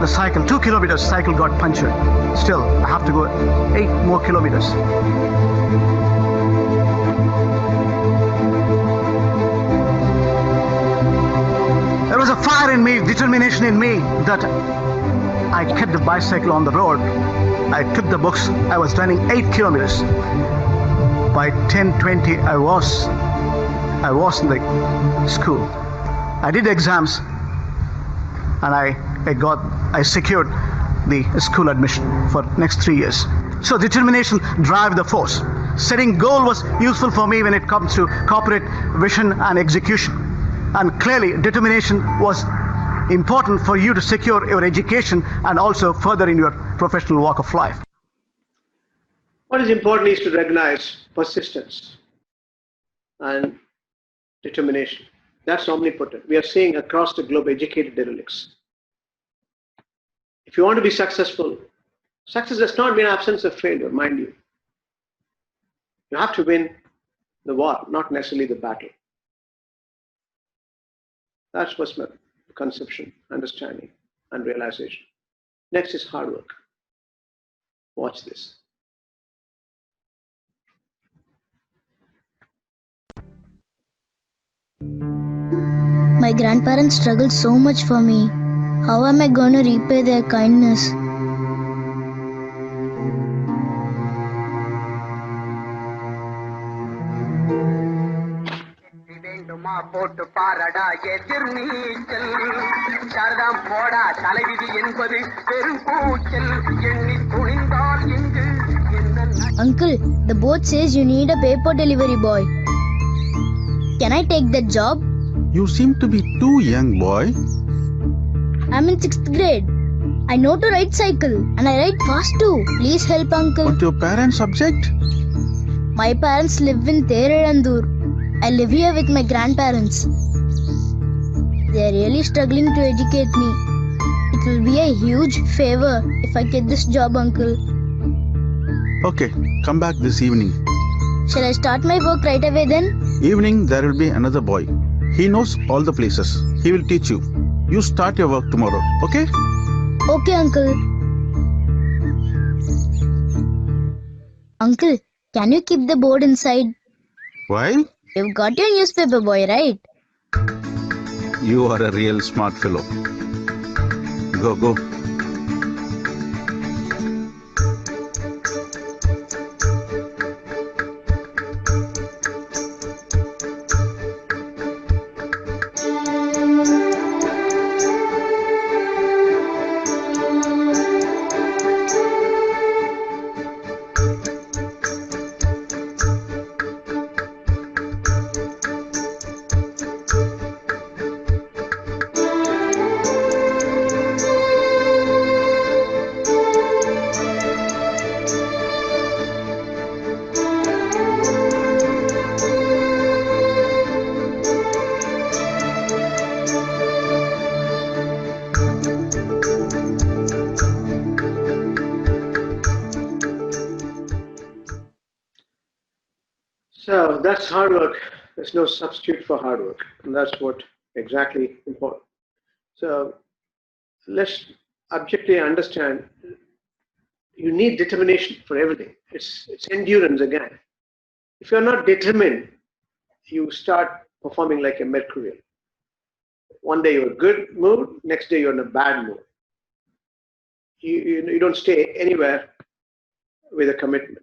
The cycle, 2 kilometers, cycle got punctured. Still, I have to go 8 more kilometers. There was a fire in me, determination in me, that I kept the bicycle on the road. I took the books. I was running 8 kilometers. By 10:20, I was in the school. I did exams, and I secured the school admission for next 3 years. So determination drive the force. Setting goal was useful for me when it comes to corporate vision and execution. And clearly determination was important for you to secure your education and also further in your professional walk of life. What is important is to recognize persistence and determination. That's omnipotent. We are seeing across the globe educated derelicts. If you want to be successful, success does not mean absence of failure, mind you. You have to win the war, not necessarily the battle. That was my conception, understanding, and realization. Next is hard work. Watch this. My grandparents struggled so much for me. How am I going to repay their kindness? போட்டு பாரடா எதிர்நீச்சல் சரதம் போடா தலைவிதி என்பது பெருங்கூச்சல் எண்ணி துணிந்தால் இங்கு Uncle, the board says you need a paper delivery boy. Can I take that job? You seem to be too young, boy. I'm in 6th grade. I know to ride cycle and I ride fast too. Please help, Uncle. But your parents object? My parents live in Thererandur. I live here with my grandparents. They are really struggling to educate me. It will be a huge favor if I get this job, Uncle. Okay, come back this evening. Shall I start my work right away then? Evening, there will be another boy. He knows all the places. He will teach you. You start your work tomorrow, okay? Okay, Uncle. Uncle, can you keep the board inside? Why? You've got your newspaper boy, right? You are a real smart fellow. Go. So that's hard work. There's no substitute for hard work. And that's what exactly important. So let's objectively understand you need determination for everything. It's endurance again. If you're not determined, you start performing like a mercurial. One day you're in a good mood, next day you're in a bad mood. You don't stay anywhere with a commitment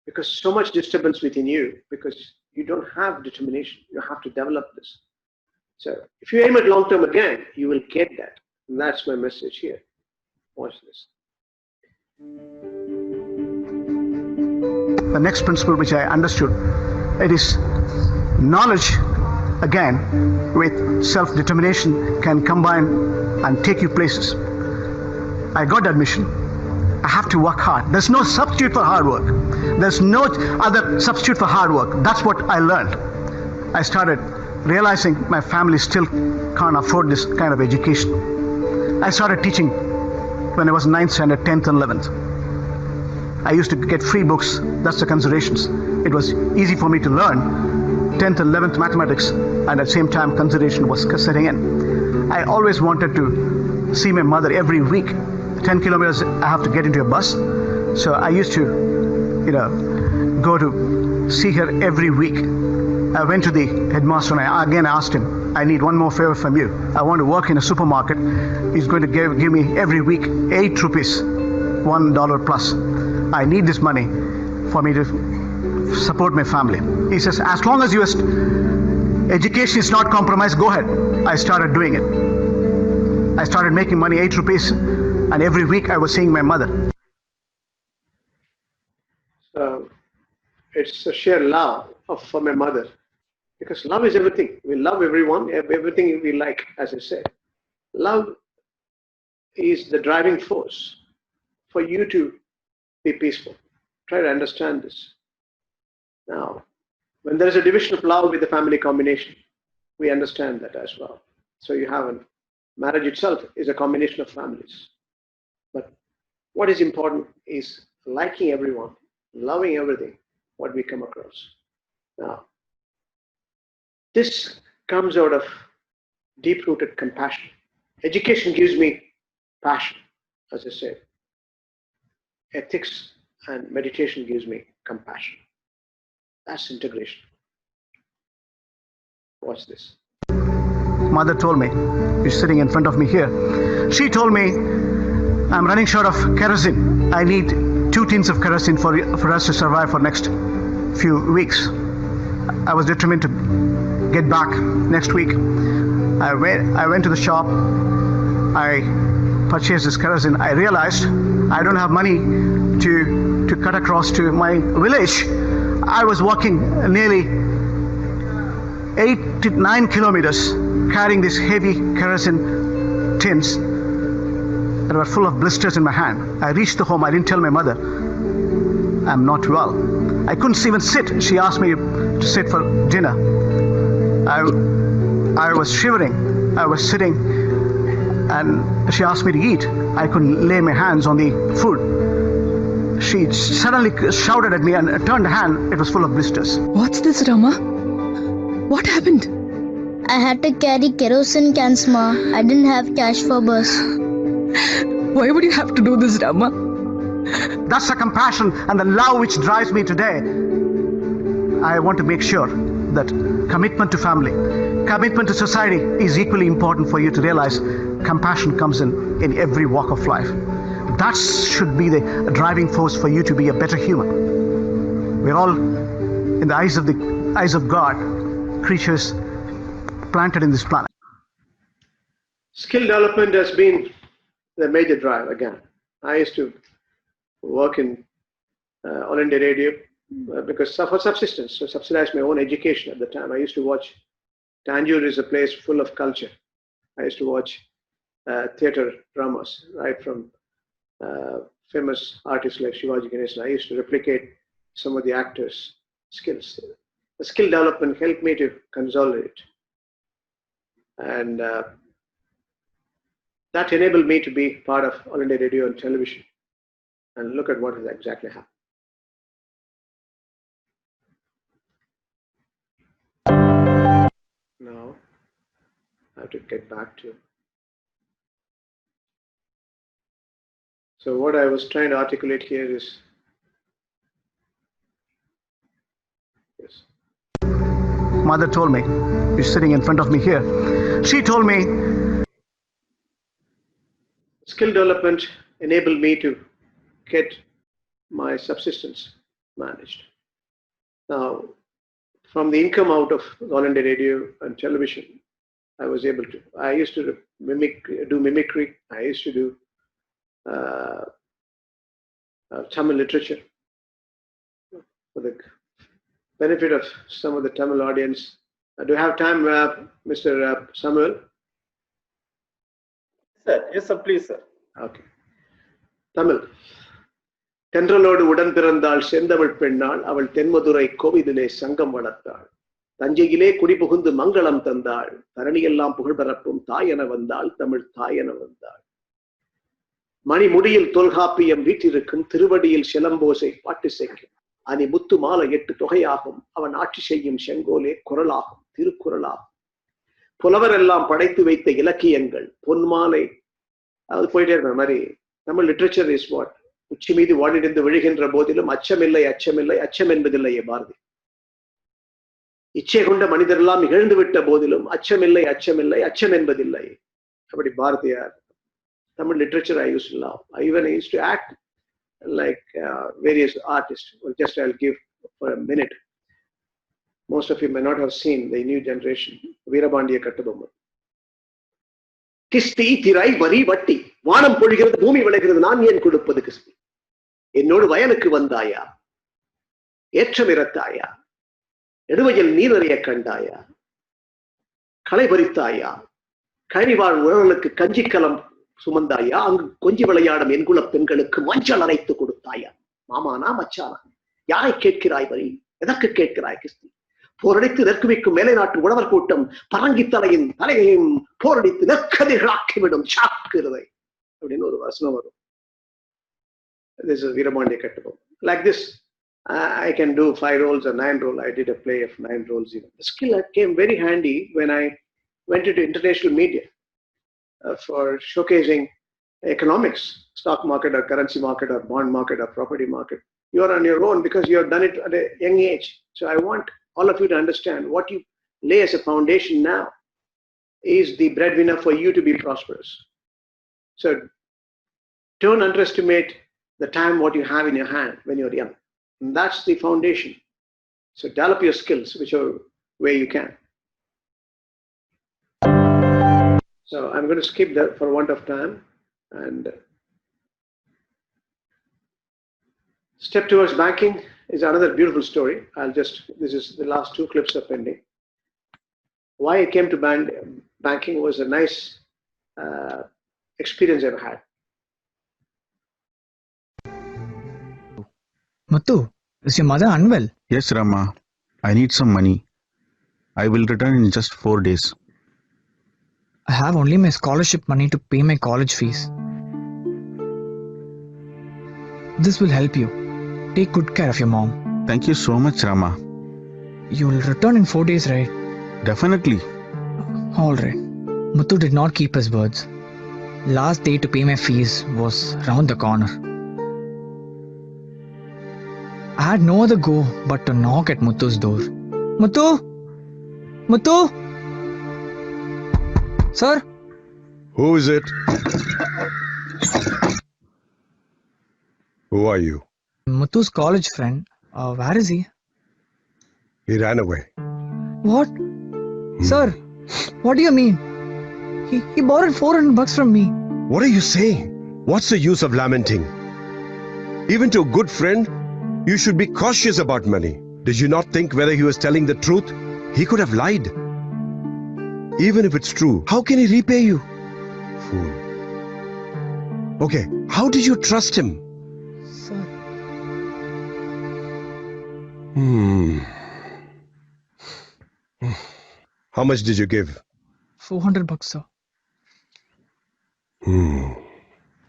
because so much disturbance within you because you don't have determination. You have to develop this. So if you aim at long term again, you will get that. And that's my message here. Watch this. The next principle which I understood, it is knowledge again with self-determination can combine and take you places. I got admission. I have to work hard. There's no substitute for hard work. There's no other substitute for hard work. That's what I learned. I started realizing my family still can't afford this kind of education. I started teaching when I was 9th standard, 10th and 11th. I used to get free books. That's the considerations. It was easy for me to learn 10th and 11th mathematics, and at the same time consideration was setting in. I always wanted to see my mother every week. 10 kilometers I have to get into a bus. So I used to, go to see her every week. I went to the headmaster and I again asked him, I need one more favor from you. I want to work in a supermarket. He's going to give me every week 8 rupees, $1 plus. I need this money for me to support my family. He says, as long as your education is not compromised, go ahead. I started doing it. I started making money, 8 rupees, and every week I was seeing my mother. So it's a sheer love for my mother, because love is everything. We love everyone, everything we like, as I said. Love is the driving force for you to be peaceful. Try to understand this. Now, when there is a division of love with the family combination, we understand that as well. So you have marriage itself is a combination of families. But what is important is liking everyone, loving everything, what we come across. Now, this comes out of deep-rooted compassion. Education gives me passion, as I said. Ethics and meditation gives me compassion. That's integration. Watch this. Mother told me, she's sitting in front of me here. She told me, I'm running short of kerosene. I need 2 tins of kerosene for us to survive for next few weeks. I was determined to get back next week. I went to the shop. I purchased this kerosene. I realized I don't have money to cut across to my village. I was walking nearly 8 to 9 kilometers carrying these heavy kerosene tins that were full of blisters in my hand. I reached the home. I didn't tell my mother I'm not well. I couldn't even sit. She asked me to sit for dinner. I was shivering. I was sitting and she asked me to eat. I couldn't lay my hands on the food. She suddenly shouted at me and turned the hand. It was full of blisters. What's this, Rama? What happened? I had to carry kerosene cans, Ma. I didn't have cash for bus. Why would you have to do this, Rama? That's the compassion and the love which drives me today. I want to make sure that commitment to family, commitment to society is equally important for you to realize compassion comes in every walk of life. That should be the driving force for you to be a better human. We're all, in the eyes of God, creatures planted in this planet. Skill development has been the major drive again. I used to work in All India Radio because for subsistence, so subsidized my own education at the time. I used to watch, Tanjore is a place full of culture. I used to watch theatre dramas, right from famous artists like Shivaji Ganesan. I used to replicate some of the actors' skills. The skill development helped me to consolidate. And that enabled me to be part of All India Radio and television. And look at what has exactly happened. Now I have to get back to. So what I was trying to articulate here is yes. Mother told me, she's sitting in front of me here. She told me, Skill development enabled me to get my subsistence managed. Now, from the income out of All India Radio and television, I was able to. I used to do mimicry. I used to do Tamil literature. For the benefit of some of the Tamil audience, do you have time, Mr. Samuel? Sir, yes, sir, please, sir. Okay. Tamil. தென்றலோடு உடன் பிறந்தாள் செந்தமிழ் பெண்ணாள் அவள் தென்மதுரை கோவிதிலே சங்கம் வளர்த்தாள் தஞ்சையிலே குடிபுகுந்து மங்களம் தந்தாள் தரணியெல்லாம் புகழ் பரப்பும் தாயென வந்தாள் தமிழ் தாயென வந்தாள் மணிமுடியில் தொல்காப்பியம் வீற்றிருக்கும் திருவடியில் சிலம்போசை பாட்டு செய்யும் அணி முத்து மாலை 8 தொகையாகும் அவன் ஆட்சி செய்யும் செங்கோலே குரலாகும் திருக்குறளாகும் புலவரெல்லாம் படைத்து வைத்த இலக்கியங்கள் பொன்மாலை அது போயிட்டே இருக்கிற மாதிரி தமிழ் லிட்ரேச்சர் இஸ் வாட் உச்சி மீது வாடிடிந்து விழுகின்ற போதிலும் அச்சமில்லை அச்சமில்லை அச்சம் என்பதில்லையே பாரதி இச்சை கொண்ட மனிதரெல்லாம் இகழ்ந்து விட்ட போதிலும் அச்சமில்லை அச்சமில்லை அச்சம் என்பதில்லை அப்படி Bharathiyar Tamil literature I used to love. I used to act like various artists. Well, just I'll give for a minute. Most of you may not have seen the new generation. Veerabandiya Kattabomman. கிஸ்தி திரை வரி வட்டி வானம் பொழிகிறது பூமி விளைகிறது நான் ஏன் கொடுப்பது கிஸ்தி என்னோடு வயலுக்கு வந்தாயா ஏற்றம் இறத்தாயா நெடுவயல் நீரறிய கண்டாயா களை பறித்தாயா கழிவாழ் உழவர்களுக்கு கஞ்சிக்கலம் சுமந்தாயா அங்கு கொஞ்சி விளையாடும் என்குல பெண்களுக்கு மஞ்சள் அரைத்து கொடுத்தாயா மாமானா மச்சானா யாரை கேட்கிறாய் வரி எதற்கு கேட்கிறாய் கிஸ்தி போரடித்து நெற்குவிக்கும் மேலை நாட்டு உழவர் கூட்டம் பரங்கி தலையின் தலையையும் போரடித்து நெற்கதிர்களாக்கிவிடும் சாக்குகிறதை அப்படின்னு ஒரு வசனம் வரும். This is Veerabandiya Kattabomman. Like this, I can do 5 roles or 9 roles. I did a play of 9 roles even. The skill came very handy when I went into international media for showcasing economics, stock market or currency market or bond market or property market. You are on your own because you have done it at a young age. So I want all of you to understand what you lay as a foundation now is the breadwinner for you to be prosperous. So don't underestimate the time what you have in your hand when you're young. And that's the foundation. So develop your skills whichever way you can. So I'm going to skip that for want of time and step towards banking is another beautiful story. This is the last 2 clips are pending. Why I came to banking was a nice experience I've had. Muthu, is your mother unwell? Yes, Rama. I need some money. I will return in just 4 days. I have only my scholarship money to pay my college fees. This will help you. Take good care of your mom. Thank you so much, Rama. You will return in 4 days, right? Definitely. Alright. Muthu did not keep his words. Last day to pay my fees was round the corner. I had no other go but to knock at Muthu's door. Muthu! Muthu! Sir? Who is it? Who are you? Muthu's college friend. Where is he? He ran away. What? Sir, what do you mean? He borrowed $400 from me. What are you saying? What's the use of lamenting? Even to a good friend, you should be cautious about money. Did you not think whether he was telling the truth? He could have lied. Even if it's true, how can he repay you? Fool. Okay, how did you trust him? Sir. How much did you give? $400, sir.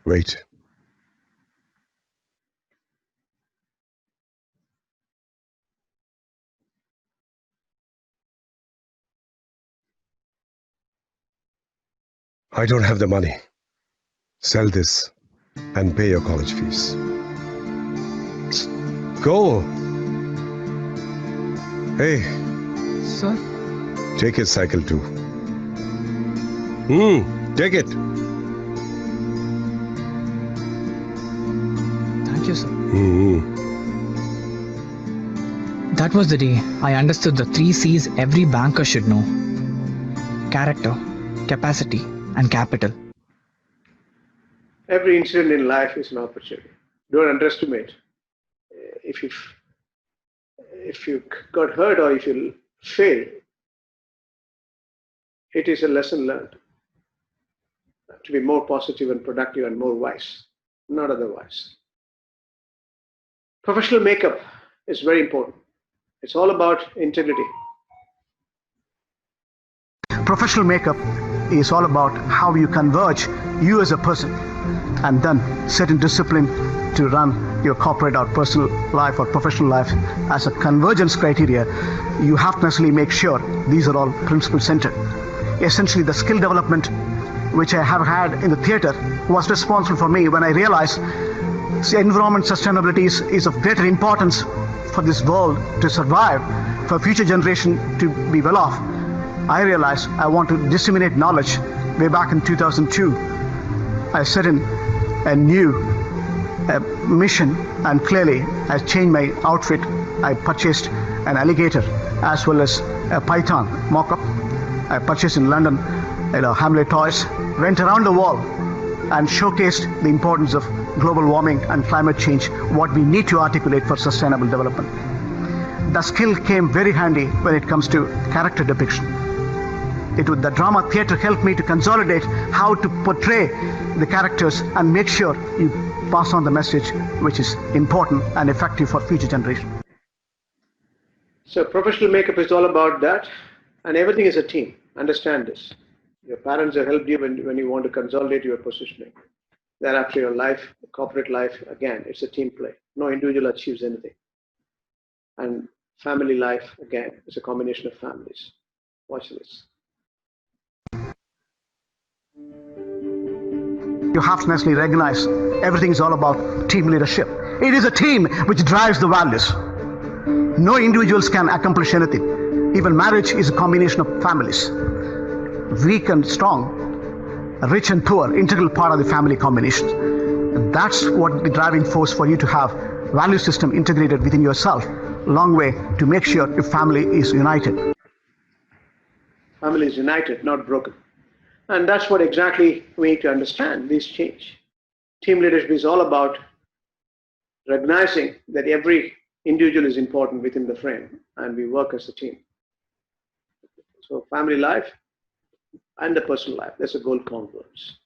Wait. I don't have the money. Sell this and pay your college fees. Go. Hey. Sir? Take his cycle too. Take it. Thank you, sir. That was the day I understood the 3 C's every banker should know: character, capacity, and capital. Every incident in life is an opportunity. Don't underestimate. If you got hurt or if you fail, it is a lesson learned to be more positive and productive and more wise, not otherwise. Professional makeup is very important. It's all about integrity. Professional makeup is all about how you converge you as a person and then certain discipline to run your corporate or personal life or professional life as a convergence criteria. You have to necessarily make sure these are all principle centered. Essentially, the skill development which I have had in the theater was responsible for me when I realized environment sustainability is of greater importance for this world to survive, for future generation to be well off. I realized I want to disseminate knowledge. Way back in 2002, I set in a new mission, and clearly I changed my outfit. I purchased an alligator as well as a python mock-up. I purchased in London, Hamlet toys, went around the world and showcased the importance of global warming and climate change, what we need to articulate for sustainable development. The skill came very handy when it comes to character depiction. The drama theater helped me to consolidate how to portray the characters and make sure you pass on the message which is important and effective for future generation. So professional makeup is all about that, and everything is a team. Understand this. Your parents have helped you when you want to consolidate your positioning. Thereafter, your life, corporate life, again, it's a team play. No individual achieves anything. And family life, again, is a combination of families. Watch this. You have to necessarily recognize everything is all about team leadership. It is a team which drives the values. No individuals can accomplish anything. Even marriage is a combination of families. Weak and strong, rich and poor, integral part of the family combination. And that's what the driving force for you to have value system integrated within yourself. Long way to make sure your family is united. Family is united, not broken. And that's what exactly we need to understand, this change. Team leadership is all about recognizing that every individual is important within the frame and we work as a team. So family life and the personal life, that's a goal convergence.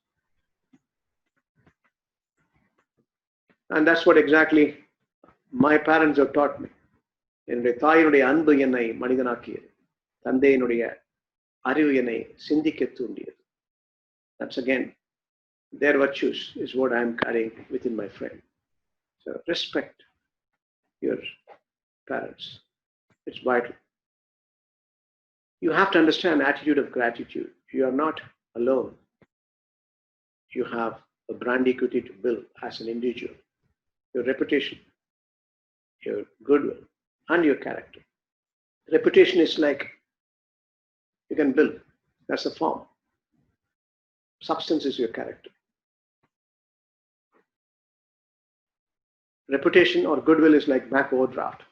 And that's what exactly my parents have taught me. என்னுடைய தாயினுடைய அன்பு என்னை மனிதனாக்கியது, தந்தையினுடைய அறிவு என்னை சிந்திக்க தூண்டியது. That's again, their virtues is what I'm carrying within my frame. So respect your parents. It's vital. You have to understand attitude of gratitude. You are not alone. You have a brand equity to build as an individual. Your reputation, your goodwill, and your character. Reputation is like you can build. That's a form. Substance is your character. Reputation or goodwill is like bank overdraft.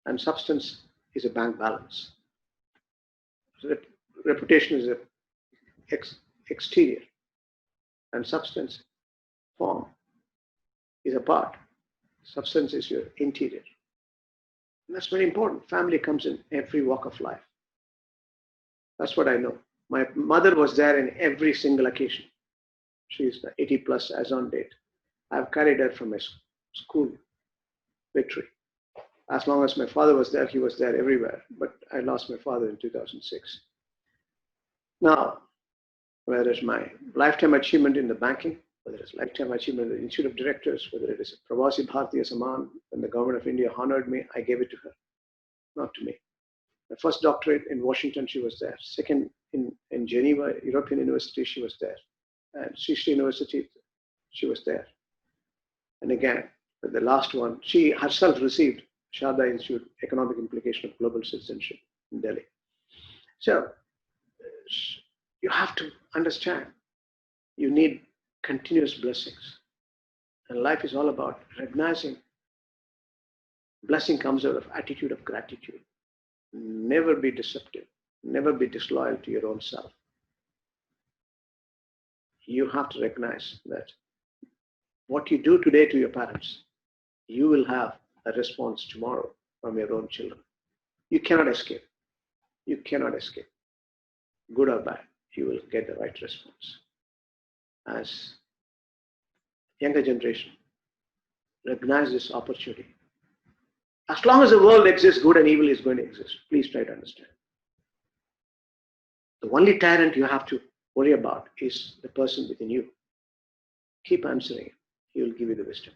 And substance is a bank balance. So reputation is an exterior. And substance, form, is a part. Substance is your interior. And that's very important. Family comes in every walk of life. That's what I know. My mother was there in every single occasion. She's 80 plus as on date. I've carried her from my school victory. As long as my father was there, he was there everywhere. But I lost my father in 2006. Now, whether it's my lifetime achievement in the banking, whether it's lifetime achievement in the Institute of Directors, whether it is a Pravasi Bharatiya Saman, when the government of India honored me, I gave it to her, not to me. My first doctorate in Washington, she was there. Second in Geneva, European University, she was there. And Sri University, she was there. And again, the last one, she herself received Sharda Institute Economic Implication of Global Citizenship in Delhi. So you have to understand, you need continuous blessings. And life is all about recognizing blessing comes out of attitude of gratitude. Never be deceptive. Never be disloyal to your own self. You have to recognize that what you do today to your parents, you will have a response tomorrow from your own children. You cannot escape. You cannot escape. Good or bad, you will get the right response. As younger generation, recognize this opportunity. As long as the world exists, good and evil is going to exist. Please try to understand. The only tyrant you have to worry about is the person within you. Keep answering it. He will give you the wisdom.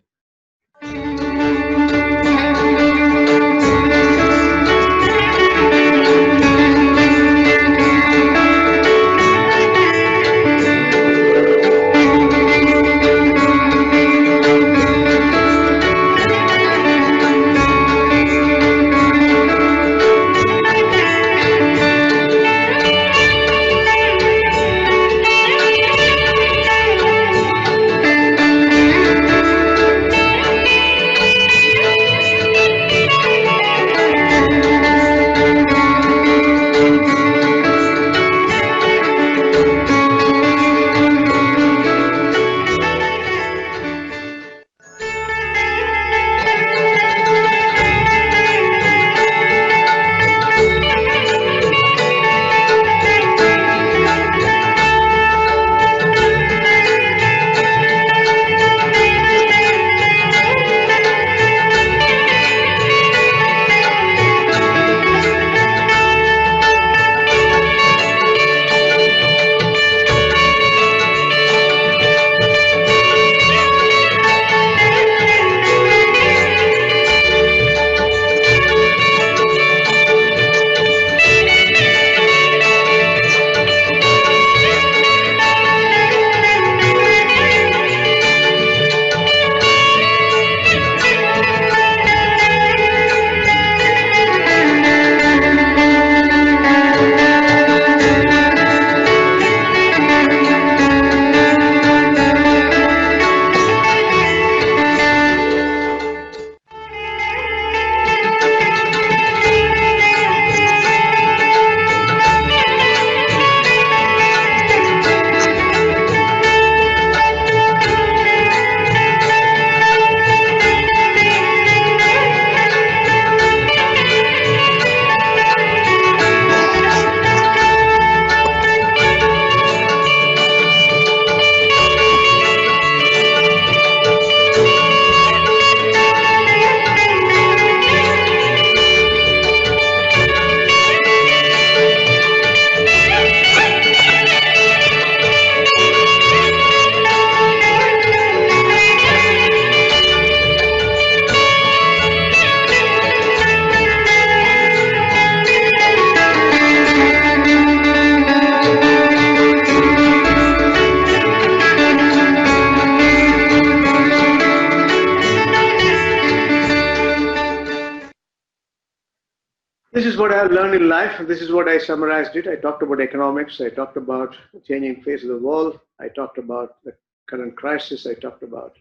This is what I have learned in life. This is what I summarized it. I talked about economics. I talked about the changing face of the world. I talked about the current crisis. I talked about,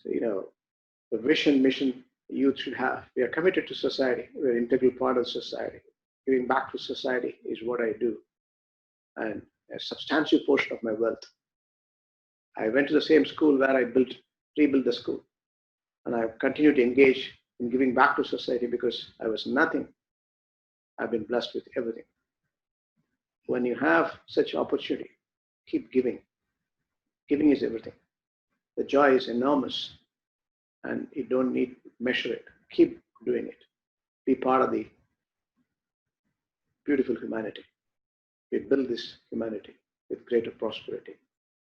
the vision, mission youth should have. We are committed to society. We're an integral part of society. Giving back to society is what I do. And a substantial portion of my wealth. I went to the same school where I rebuilt the school. And I've continued to engage in giving back to society because I was nothing. I've been blessed with everything. When you have such opportunity, keep giving. Giving is everything. The joy is enormous and you don't need to measure it. Keep doing it. Be part of the beautiful humanity. We build this humanity with greater prosperity.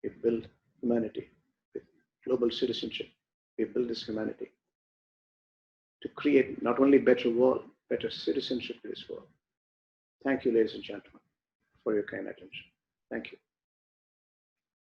We build humanity with global citizenship. We build this humanity to create not only better world, better citizenship in this world. Thank you, ladies and gentlemen. for your kind attention. Thank you.